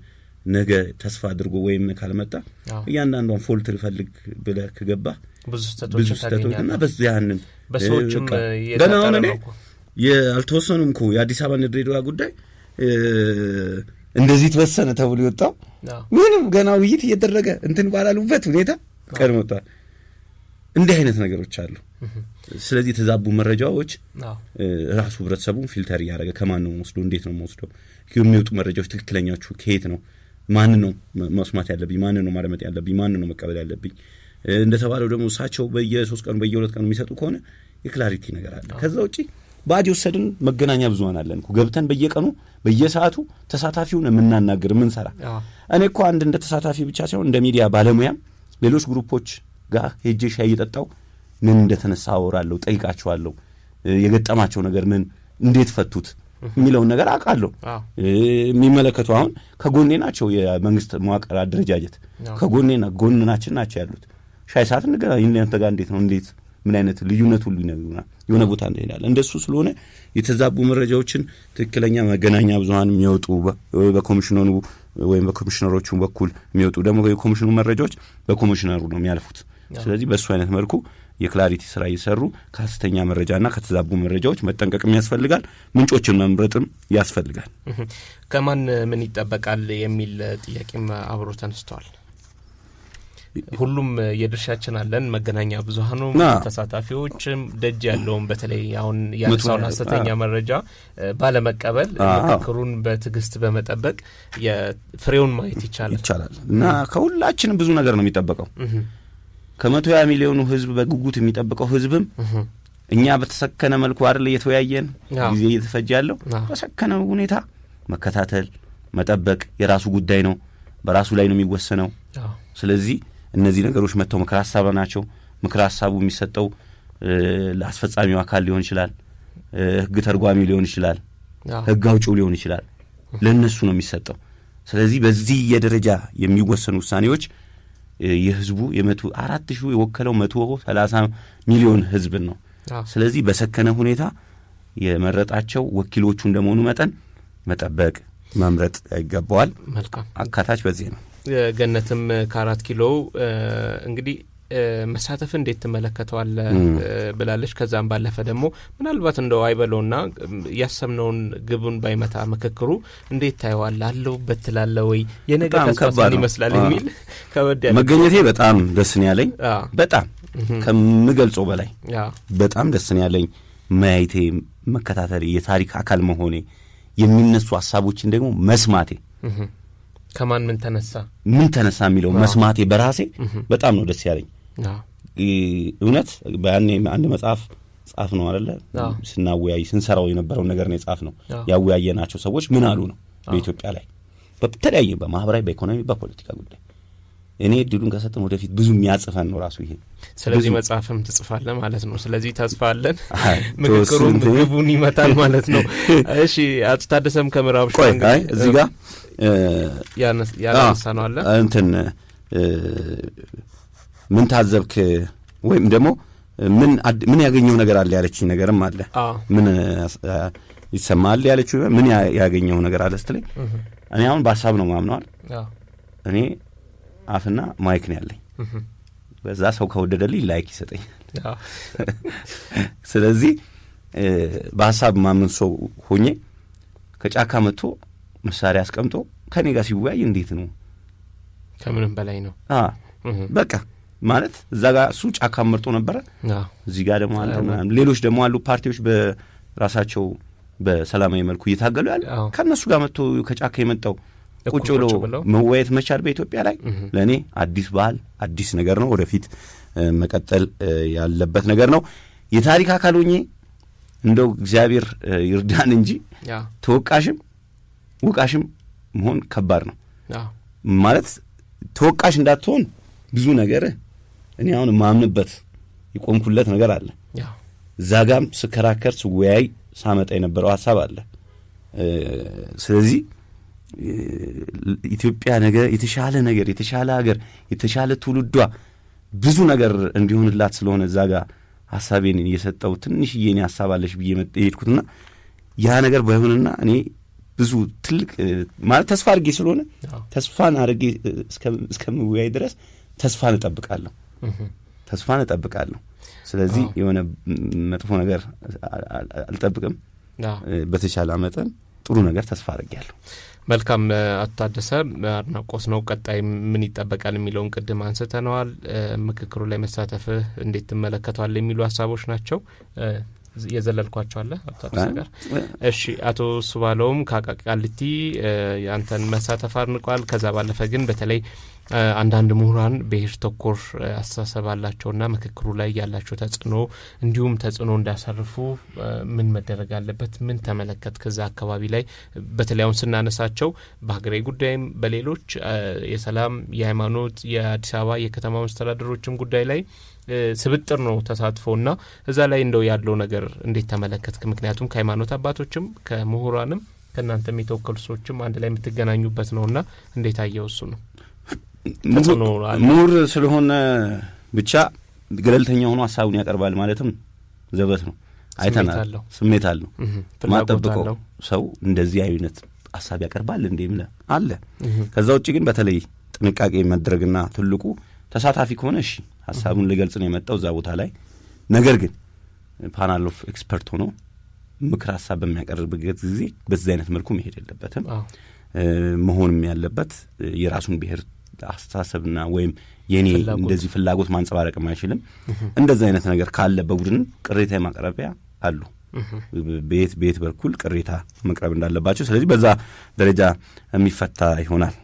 ነገ ተስፋ አድርጎ ወይም ካልመጣ እያንዳንዷን ፎልት ልፈልግ ብለህ ከገባ ብዙ ስህተቶችና በዚህ ያንን በሰዎችም ገናውን እኔ ያልተወሰኑም እኮ የአዲስ አበባ ድሬዳዋ ጉዳይ እንደዚህ ተወሰነ ተብሎ ይወጣው ምንም ገና ውይይት እየተደረገ እንትን ባላሉበት ሁኔታ ቀድሞ ወጣ። እንዲህ አይነት ነገሮች አሉ። ስለዚህ የተዛቡ መረጃዎች ራሱ ህብረተሰቡን ፊልተር ያደረገ ከማን ነው ወስዶ እንዴት ነው ወስዶ የሚወጡ መረጃዎች ትክክለኛዎቹ ከየት ነው ማን ነው መስማት ያለብኝ ማን ነው ማረመጥ ያለብኝ ማን ነው መቀበል ያለብኝ እንደተባለው ደግሞ ሳቸው በየ3 ቀኑ በየ2 ቀኑ የሚሰጡ ከሆነ የክላሪቲ ነገር አለ። ከዛ ውጪ ባጅ ወሰድን መገናኛ ብዙሃን አለን እኮ ገብተን በየቀኑ በየሰዓቱ ተሳታፊውን የምናናገር ምን ሰራ እኔ እኮ አንድ እንደ ተሳታፊ ብቻ ሳይሆን እንደ ሚዲያ ባለሙያም ሌሎች ግሩፖች ጋር ሄጄ ሻይ እየጠጣው ምን እንደተነሳ አወራለሁ ጠይቃቸዋለሁ የገጠማቸው ነገር ምን እንዴት ፈቱት የሚለውን ነገር አውቃለሁ። የሚመለከቱ አሁን ከጎኔ ናቸው የመንግስት መዋቅር አደረጃጀት ከጎኔና ጎንናችን ናቸው ያሉት ሻይ ሰዓት እንገናኝ እናንተ ጋር እንዴት ነው እንዴት ምን አይነት ልዩነት ሁሉ ይነግሩናል የሆነ ቦታ እንሄዳለን። እንደሱ ስለሆነ የተዛቡ መረጃዎችን ትክክለኛ መገናኛ ብዙሃን የሚወጡ በኮሚሽነሩ ወይም በኮሚሽነሮቹ በኩል የሚወጡ ደግሞ የኮሚሽኑ መረጃዎች በኮሚሽነሩ ነው የሚያልፉት። ስለዚህ በሱ አይነት መልኩ የክላሪቲ ስራ እየሰሩ ከሐሰተኛ መረጃና ከተዛቡ መረጃዎች መጠንቀቅም ያስፈልጋል፣ ምንጮችን መምረጥም ያስፈልጋል። ከማን ምን ይጠበቃል የሚል ጥያቄም አብሮ ተነስተዋል። ሁሉም የድርሻችን አለን መገናኛ ብዙሃኑ ተሳታፊዎችም ደጅ ያለውም በተለይ አሁን ያነሳውን ሐሰተኛ መረጃ ባለመቀበል ምክክሩን በትዕግስት በመጠበቅ የፍሬውን ማየት ይቻላል እና ከሁላችንም ብዙ ነገር ነው የሚጠበቀው። ከ120 ሚሊዮኑ ህዝብ በጉጉት የሚጠብቀው ህዝብም እኛ በተሰከነ መልኩ አይደል እየተወያየን ጊዜ እየተፈጃለው በሰከነ ሁኔታ መከታተል መጠበቅ የራሱ ጉዳይ ነው፣ በራሱ ላይ ነው የሚወሰነው። ስለዚህ እነዚህ ነገሮች መተው ምክር ሐሳብ ናቸው። ምክር ሐሳቡ የሚሰጠው ለአስፈጻሚው አካል ሊሆን ይችላል፣ ህግ ተርጓሚ ሊሆን ይችላል፣ ህግ አውጪው ሊሆን ይችላል። ለነሱ ነው የሚሰጠው። ስለዚህ በዚህ የደረጃ የሚወሰኑ ውሳኔዎች የህዝቡ የ104,000 የወከለው 130 ሚሊዮን ህዝብ ነው። ስለዚህ በሰከነ ሁኔታ የመረጣቸው ወኪሎቹ እንደመሆኑ መጠን መጠበቅ መምረጥ ይገባዋል። መልካም አካታች በዚህ ነው። ገነትም ከ4 ኪሎ እንግዲህ መሳተፍ እንዴት ተመለከተዋል ብላለች። ከዛም ባለፈ ደግሞ ምናልባት እንደው አይበለውና ያሰምነውን ግቡን ባይመታ ምክክሩ እንዴት ታየዋል አለው በትላለ ወይ የነገ ተስፋ ይመስላል የሚል ከወዲያ መገኘቴ በጣም ደስ ነው ያለኝ። በጣም ከምገልጸው በላይ በጣም ደስ ነው ያለኝ። ማየቴ መከታተል የታሪክ አካል መሆኔ የሚነሱ ሐሳቦችን ደግሞ መስማቴ ከማን ምን ተነሳ የሚለው መስማቴ በራሴ በጣም ነው ደስ ያለኝ። እውነት በያኔ አንድ መጽሐፍ ጻፍ ነው አይደለ? ስናወያይ ስንሰራው የነበረው ነገር ነው የጻፍ ነው። ያወያየናቸው ሰዎች ምን አሉ ነው በኢትዮጵያ ላይ በተለያየ በማህበራዊ፣ በኢኮኖሚ፣ በፖለቲካ ጉዳይ እኔ እድሉን ከሰጠን ወደፊት ብዙ የሚያጽፈን ነው ራሱ ይሄ። ስለዚህ መጽሐፍም ትጽፋለህ ማለት ነው። ስለዚህ ተስፋ አለን ምክክሩም ግቡን ይመታል ማለት ነው። እሺ አቶ ታደሰም ከምዕራብ ሸዋ እዚህ ጋር ያነሳ ነው አለ እንትን ምን ታዘብክ ወይም ደግሞ ምን ያገኘው ነገር አለ ያለችኝ ነገርም አለ። ምን ይሰማል ያለችው ምን ያገኘው ነገር አለ ስትለኝ እኔ አሁን በሀሳብ ነው ማምነዋል። እኔ አፍና ማይክ ነው ያለኝ። በዛ ሰው ከወደደልኝ ላይክ ይሰጠኛል። ስለዚህ በሀሳብ ማምን ሰው ሆኜ ከጫካ መጥቶ መሳሪያ አስቀምጦ ከኔ ጋር ሲወያይ እንዴት ነው? ከምንም በላይ ነው። በቃ ማለት እዛ ጋር እሱ ጫካ መርጦ ነበረ። እዚህ ጋር ደግሞ አንተ ምናምን ሌሎች ደግሞ አሉ ፓርቲዎች በራሳቸው በሰላማዊ መልኩ እየታገሉ ያለ ከነሱ ጋር መጥቶ ከጫካ የመጣው ቁጭ ብሎ መወያየት መቻል በኢትዮጵያ ላይ ለእኔ አዲስ ባህል አዲስ ነገር ነው። ወደፊት መቀጠል ያለበት ነገር ነው። የታሪክ አካል ሆኜ እንደው እግዚአብሔር ይርዳን እንጂ ተወቃሽም ወቃሽም መሆን ከባድ ነው። ማለት ተወቃሽ እንዳትሆን ብዙ ነገር እኔ አሁን ማምንበት የቆምኩለት ነገር አለ። እዛ ጋም ስከራከር ስወያይ ሳመጣ የነበረው ሐሳብ አለ። ስለዚህ ኢትዮጵያ ነገር የተሻለ ነገር የተሻለ ሀገር የተሻለ ትውልዷ ብዙ ነገር እንዲሆንላት ስለሆነ እዛ ጋር ሐሳቤን እየሰጠው ትንሽዬ እኔ ሐሳብ አለሽ ብዬ ሄድኩትና ያ ነገር ባይሆንና እኔ ብዙ ትልቅ ማለት ተስፋ አድርጌ ስለሆነ ተስፋን አድርጌ እስከምወያይ ድረስ ተስፋን እጠብቃለሁ። ስለዚህ የሆነ መጥፎ ነገር አልጠብቅም። በተቻለ መጠን ጥሩ ነገር ተስፋ አድርጌያለሁ። መልካም አቶ ታደሰ አድናቆት ነው። ቀጣይ ምን ይጠበቃል የሚለውን ቅድም አንስተነዋል። ምክክሩ ላይ መሳተፍህ እንዴት ትመለከተዋል የሚሉ ሀሳቦች ናቸው። የዘለልኳቸው አለ አቶ ታደሰ ጋር። እሺ አቶ ሱባለውም ከቃሊቲ ያንተን መሳተፍ አድንቋል። ከዛ ባለፈ ግን በተለይ አንዳንድ ምሁራን ብሔር ተኮር አስተሳሰብ አላቸውና ምክክሩ ላይ ያላቸው ተጽዕኖ እንዲሁም ተጽዕኖ እንዳያሳርፉ ምን መደረግ አለበት? ምን ተመለከት? ከዛ አካባቢ ላይ በተለይ አሁን ስናነሳቸው በሀገራዊ ጉዳይም በሌሎች የሰላም፣ የሃይማኖት፣ የአዲስ አበባ የከተማ መስተዳድሮችም ጉዳይ ላይ ስብጥር ነው ተሳትፎና እዛ ላይ እንደው ያለው ነገር እንዴት ተመለከትክ? ምክንያቱም ከሃይማኖት አባቶችም ከምሁራንም ከእናንተም የተወከሉ ሰዎችም አንድ ላይ የምትገናኙበት ነውና እንዴት አየው? እሱ ነው ምሁር ስለሆነ ብቻ ገለልተኛ ሆኖ ሀሳቡን ያቀርባል ማለትም ዘበት ነው። አይተናል። ስሜት አለው። ማጠብቀው ሰው እንደዚህ አይነት ሀሳብ ያቀርባል እንዴ ምን አለ። ከዛ ውጪ ግን በተለይ ጥንቃቄ መድረግና ትልቁ ተሳታፊ ከሆነ እሺ ሀሳቡን ሊገልጽ ነው የመጣው እዛ ቦታ ላይ። ነገር ግን ፓናል ኦፍ ኤክስፐርት ሆኖ ምክር ሀሳብ በሚያቀርብበት ጊዜ በዚህ አይነት መልኩ መሄድ የለበትም። መሆንም ያለበት የራሱን ብሔር አስተሳሰብና ወይም የኔ እንደዚህ ፍላጎት ማንጸባረቅም አይችልም። እንደዚህ አይነት ነገር ካለ በቡድን ቅሬታ የማቅረቢያ አሉ። ቤት በኩል ቅሬታ መቅረብ እንዳለባቸው፣ ስለዚህ በዛ ደረጃ የሚፈታ ይሆናል።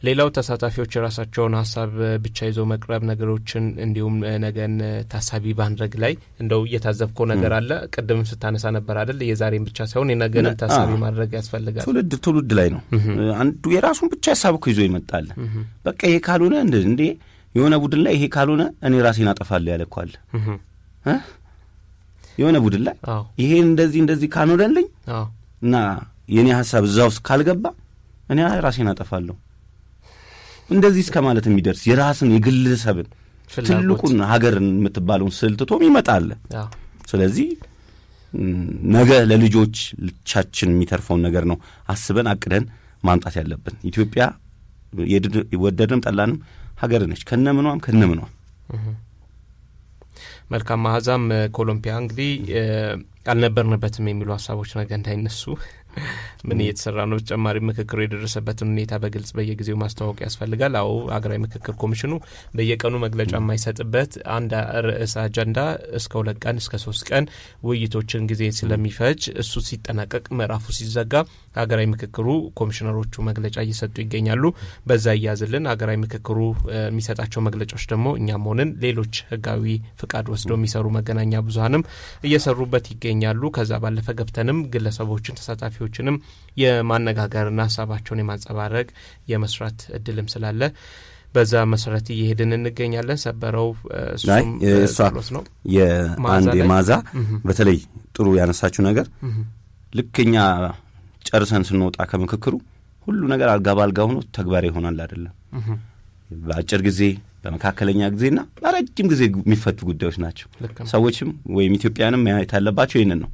ሌላው ተሳታፊዎች የራሳቸውን ሀሳብ ብቻ ይዞ መቅረብ ነገሮችን እንዲሁም ነገን ታሳቢ ባንድረግ ላይ እንደው እየታዘብከው ነገር አለ? ቅድም ስታነሳ ነበር አይደል? የዛሬን ብቻ ሳይሆን የነገንን ታሳቢ ማድረግ ያስፈልጋል። ትውልድ ላይ ነው። አንዱ የራሱን ብቻ ሀሳብ እኮ ይዞ ይመጣል። በቃ ይሄ ካልሆነ እንዴ የሆነ ቡድን ላይ ይሄ ካልሆነ እኔ ራሴን አጠፋለሁ ያለ እኮ አለ። የሆነ ቡድን ላይ ይሄ እንደዚህ ካልሆነልኝ እና የኔ ሀሳብ እዛ ውስጥ ካልገባ እኔ ራሴን አጠፋለሁ እንደዚህ እስከ ማለት የሚደርስ የራስን የግለሰብን ትልቁን ሀገርን የምትባለውን ስልትቶም ይመጣል። ስለዚህ ነገ ለልጆች ልቻችን የሚተርፈውን ነገር ነው አስበን አቅደን ማምጣት ያለብን። ኢትዮጵያ ወደድንም ጠላንም ሀገር ነች ከነምኗም። መልካም ማህዛም ከኦሎምፒያ እንግዲህ አልነበርንበትም የሚሉ ሀሳቦች ነገ እንዳይነሱ ምን እየተሰራ ነው፣ ተጨማሪ ምክክሩ የደረሰበትን ሁኔታ በግልጽ በየጊዜው ማስተዋወቅ ያስፈልጋል። አዎ ሀገራዊ ምክክር ኮሚሽኑ በየቀኑ መግለጫ የማይሰጥበት አንድ ርዕስ አጀንዳ እስከ 2 ቀን እስከ 3 ቀን ውይይቶችን ጊዜ ስለሚፈጅ እሱ ሲጠናቀቅ ምዕራፉ ሲዘጋ ሀገራዊ ምክክሩ ኮሚሽነሮቹ መግለጫ እየሰጡ ይገኛሉ። በዛ ይያዝልን። ሀገራዊ ምክክሩ የሚሰጣቸው መግለጫዎች ደግሞ እኛም ሆነን ሌሎች ህጋዊ ፍቃድ ወስደው የሚሰሩ መገናኛ ብዙሃንም እየሰሩበት ይገኛሉ። ከዛ ባለፈ ገብተንም ግለሰቦችን ተሳታፊዎችንም የማነጋገርና ሀሳባቸውን የማንጸባረቅ የመስራት እድልም ስላለ በዛ መሰረት እየሄድን እንገኛለን። ሰበረው እሱም ነው የአንድ የማዛ በተለይ ጥሩ ያነሳችሁ ነገር ልክኛ ጨርሰን ስንወጣ ከምክክሩ ሁሉ ነገር አልጋ ባልጋ ሆኖ ተግባራዊ ይሆናል አይደለም። በአጭር ጊዜ በመካከለኛ ጊዜና በረጅም ጊዜ የሚፈቱ ጉዳዮች ናቸው። ሰዎችም ወይም ኢትዮጵያንም ማየት ያለባቸው ይሄንን ነው።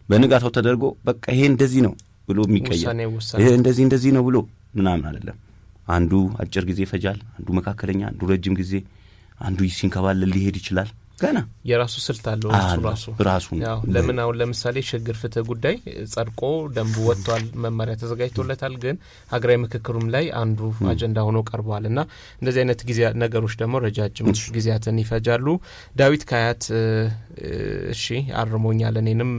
በንጋታው ተደርጎ በቃ ይሄ እንደዚህ ነው ብሎ የሚቀየር ይሄ እንደዚህ ነው ብሎ ምናምን አይደለም። አንዱ አጭር ጊዜ ይፈጃል፣ አንዱ መካከለኛ፣ አንዱ ረጅም ጊዜ፣ አንዱ ሲንከባለል ሊሄድ ይችላል። ገና የራሱ ስልት አለው ራሱ ያው ለምን አሁን ለምሳሌ ሽግግር ፍትህ ጉዳይ ጸድቆ ደንቡ ወጥቷል፣ መመሪያ ተዘጋጅቶለታል። ግን ሀገራዊ ምክክሩም ላይ አንዱ አጀንዳ ሆኖ ቀርቧልና እንደዚህ አይነት ጊዜ ነገሮች ደግሞ ረጃጅም ጊዜያትን ይፈጃሉ። ዳዊት ካያት እሺ አርሞኛል እኔንም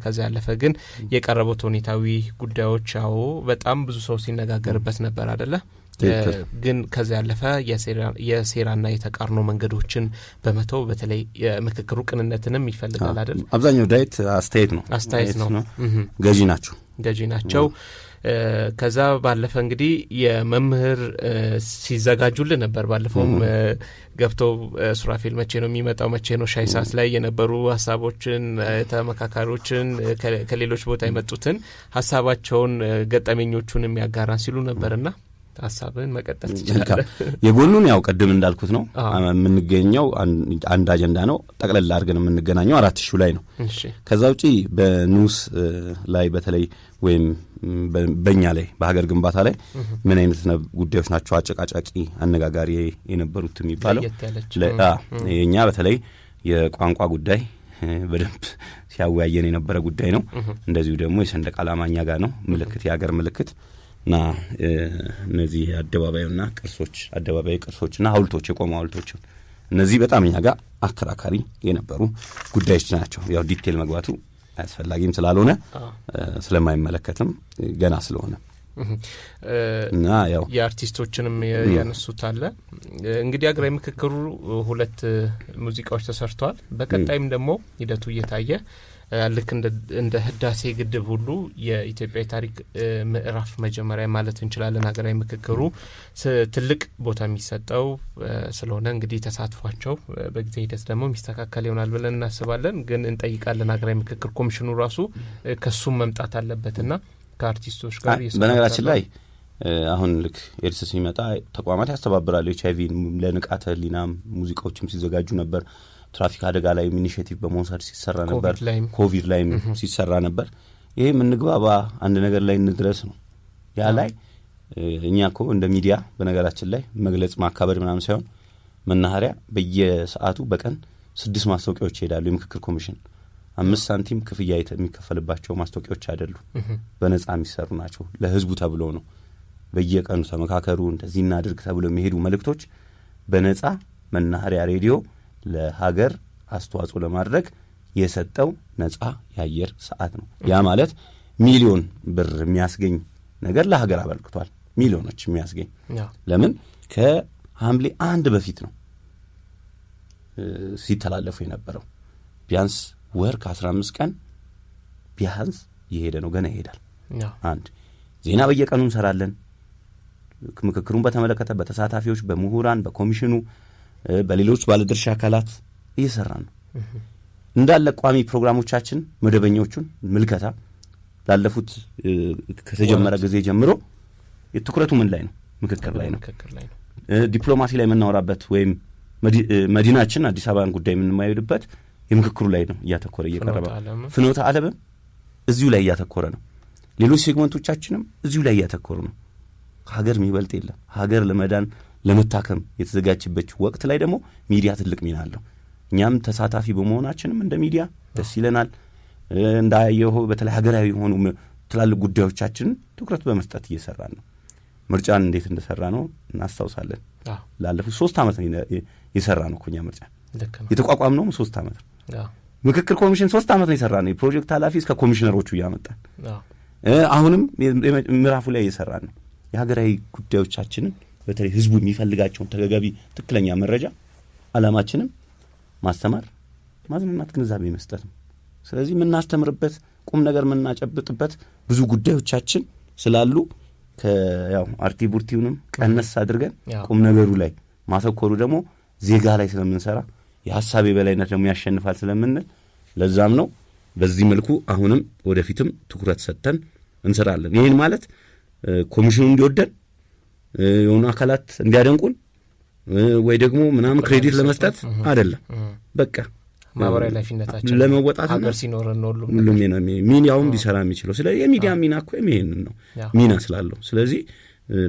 ከዚያ ያለፈ ግን የቀረቡት ሁኔታዊ ጉዳዮች ያው በጣም ብዙ ሰው ሲነጋገርበት ነበር አይደለ? ግን ከዚያ ያለፈ የሴራና የተቃርኖ መንገዶችን በመተው በተለይ የምክክሩ ቅንነትንም ይፈልጋል አይደል? አብዛኛው ዳዊት አስተያየት ነው። ገዢ ናቸው። ከዛ ባለፈ እንግዲህ የመምህር ሲዘጋጁልን ነበር። ባለፈውም ገብተው ሱራፌል መቼ ነው የሚመጣው፣ መቼ ነው ሻይ ሰዓት ላይ የነበሩ ሀሳቦችን ተመካካሪዎችን ከሌሎች ቦታ የመጡትን ሀሳባቸውን ገጠመኞቹን የሚያጋራን ሲሉ ነበርና ሀሳብን መቀጠል ትችላለህ። የጎኑን ያው ቀደም እንዳልኩት ነው የምንገኘው አንድ አጀንዳ ነው። ጠቅለል አድርገን የምንገናኘው 4000 ላይ ነው። ከዛ ውጪ በኑስ ላይ በተለይ ወይም በእኛ ላይ በሀገር ግንባታ ላይ ምን አይነት ጉዳዮች ናቸው አጨቃጫቂ አነጋጋሪ የነበሩት የሚባለው የኛ በተለይ የቋንቋ ጉዳይ በደንብ ሲያወያየን የነበረ ጉዳይ ነው። እንደዚሁ ደግሞ የሰንደቅ ዓላማኛ ጋር ነው ምልክት የሀገር ምልክት ና እነዚህ አደባባይና ቅርሶችና ሐውልቶች የቆሙ ሐውልቶች እነዚህ በጣም እኛ ጋር አከራካሪ የነበሩ ጉዳዮች ናቸው። ያው ዲቴል መግባቱ አስፈላጊም ስላልሆነ ስለማይመለከትም ገና ስለሆነ እና ያው የአርቲስቶችንም ያነሱት አለ። እንግዲህ ሀገራዊ ምክክሩ 2 ሙዚቃዎች ተሰርተዋል። በቀጣይም ደግሞ ሂደቱ እየታየ ልክ እንደ ህዳሴ ግድብ ሁሉ የኢትዮጵያ ታሪክ ምዕራፍ መጀመሪያ ማለት እንችላለን። ሀገራዊ ምክክሩ ትልቅ ቦታ የሚሰጠው ስለሆነ እንግዲህ ተሳትፏቸው በጊዜ ሂደት ደግሞ የሚስተካከል ይሆናል ብለን እናስባለን። ግን እንጠይቃለን ሀገራዊ ምክክር ኮሚሽኑ ራሱ ከሱም መምጣት አለበትና ከአርቲስቶች ጋር በነገራችን ላይ አሁን ልክ ኤድስ ሲመጣ ተቋማት ያስተባብራሉ። ኤችአይቪ ለንቃተ ህሊናም ሙዚቃዎችም ሲዘጋጁ ነበር። ትራፊክ አደጋ ላይ ኢኒሼቲቭ በመውሰድ ሲሰራ ነበር። ኮቪድ ላይ ሲሰራ ነበር። ይሄ ምንግባባ አንድ ነገር ላይ እንድረስ ነው። ያ ላይ እኛ እኮ እንደ ሚዲያ በነገራችን ላይ መግለጽ ማካበድ ምናምን ሳይሆን መናኸሪያ በየሰዓቱ በቀን 6 ማስታወቂያዎች ይሄዳሉ። የምክክር ኮሚሽን 5 ሳንቲም ክፍያ የሚከፈልባቸው ማስታወቂያዎች አይደሉም። በነጻ የሚሰሩ ናቸው። ለህዝቡ ተብሎ ነው። በየቀኑ ተመካከሩ እንደዚህ እናድርግ ተብሎ የሚሄዱ መልእክቶች በነጻ መናኸሪያ ሬዲዮ ለሀገር አስተዋጽኦ ለማድረግ የሰጠው ነጻ የአየር ሰዓት ነው። ያ ማለት ሚሊዮን ብር የሚያስገኝ ነገር ለሀገር አበርክቷል። ሚሊዮኖች የሚያስገኝ ለምን ከሐምሌ 1 በፊት ነው ሲተላለፉ የነበረው። ቢያንስ ወር ከ15 ቀን ቢያንስ የሄደ ነው። ገና ይሄዳል። አንድ ዜና በየቀኑ እንሰራለን። ምክክሩን በተመለከተ በተሳታፊዎች በምሁራን በኮሚሽኑ በሌሎች ባለድርሻ አካላት እየሰራን ነው። እንዳለ ቋሚ ፕሮግራሞቻችን መደበኞቹን ምልከታ ላለፉት ከተጀመረ ጊዜ ጀምሮ የትኩረቱ ምን ላይ ነው? ምክክር ላይ ነው። ዲፕሎማሲ ላይ የምናወራበት ወይም መዲናችን አዲስ አበባን ጉዳይ የምንማይድበት የምክክሩ ላይ ነው እያተኮረ እየቀረበ። ፍኖተ ዓለምም እዚሁ ላይ እያተኮረ ነው። ሌሎች ሴግመንቶቻችንም እዚሁ ላይ እያተኮሩ ነው። ሀገር የሚበልጥ የለም። ሀገር ለመዳን ለመታከም የተዘጋጀበት ወቅት ላይ ደግሞ ሚዲያ ትልቅ ሚና አለው። እኛም ተሳታፊ በመሆናችንም እንደ ሚዲያ ደስ ይለናል። እንዳየው በተለይ ሀገራዊ የሆኑ ትላልቅ ጉዳዮቻችንን ትኩረት በመስጠት እየሰራን ነው። ምርጫን እንዴት እንደሰራ ነው እናስታውሳለን። ላለፉት 3 ዓመት የሰራ ነው እኛ ምርጫ የተቋቋም ነው 3 ዓመት ምክክር ኮሚሽን 3 ዓመት ነው የሰራ ነው። የፕሮጀክት ኃላፊ እስከ ኮሚሽነሮቹ ያመጣን አሁንም ምዕራፉ ላይ እየሰራን ነው። የሀገራዊ ጉዳዮቻችንን በተለይ ህዝቡ የሚፈልጋቸውን ተገቢ ትክክለኛ መረጃ ዓላማችንም ማስተማር፣ ማዝናናት፣ ግንዛቤ መስጠት ነው። ስለዚህ የምናስተምርበት ቁም ነገር የምናጨብጥበት ብዙ ጉዳዮቻችን ስላሉ ያው አርቲ ቡርቲውንም ቀነስ አድርገን ቁም ነገሩ ላይ ማተኮሩ ደግሞ ዜጋ ላይ ስለምንሰራ የሐሳብ የበላይነት ደግሞ ያሸንፋል ስለምንል ለዛም ነው በዚህ መልኩ አሁንም ወደፊትም ትኩረት ሰጥተን እንሰራለን። ይሄን ማለት ኮሚሽኑ እንዲወደን የሆኑ አካላት እንዲያደንቁን ወይ ደግሞ ምናምን ክሬዲት ለመስጠት አይደለም። በቃ ማህበራዊ ኃላፊነታችን ለመወጣት ሀገር ሲኖረን ነው ሁሉም ሚዲያውም ሊሰራ የሚችለው። ስለዚህ የሚዲያ ሚና እኮ ይሄንን ነው ሚና ስላለው፣ ስለዚህ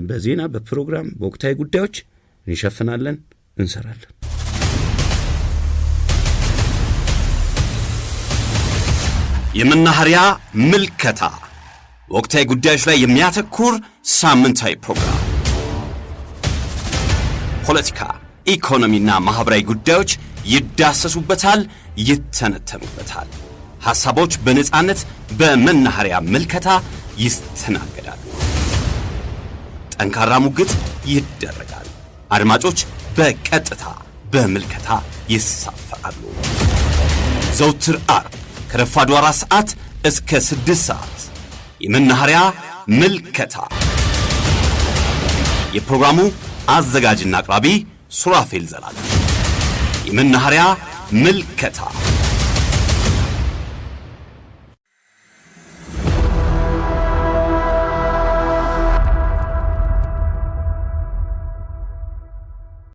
በዜና በፕሮግራም በወቅታዊ ጉዳዮች እንሸፍናለን፣ እንሰራለን። የመናኸሪያ ምልከታ ወቅታዊ ጉዳዮች ላይ የሚያተኩር ሳምንታዊ ፕሮግራም። ፖለቲካ፣ ኢኮኖሚና ማህበራዊ ጉዳዮች ይዳሰሱበታል፣ ይተነተኑበታል። ሐሳቦች በነጻነት በመናኸሪያ ምልከታ ይስተናገዳሉ። ጠንካራ ሙግት ይደረጋል። አድማጮች በቀጥታ በምልከታ ይሳፈራሉ። ዘውትር ዓርብ ከረፋዱ 4 ሰዓት እስከ 6 ሰዓት የመናኸሪያ ምልከታ። የፕሮግራሙ አዘጋጅና አቅራቢ ሱራፌል ዘላለም። የመናኸሪያ ምልከታ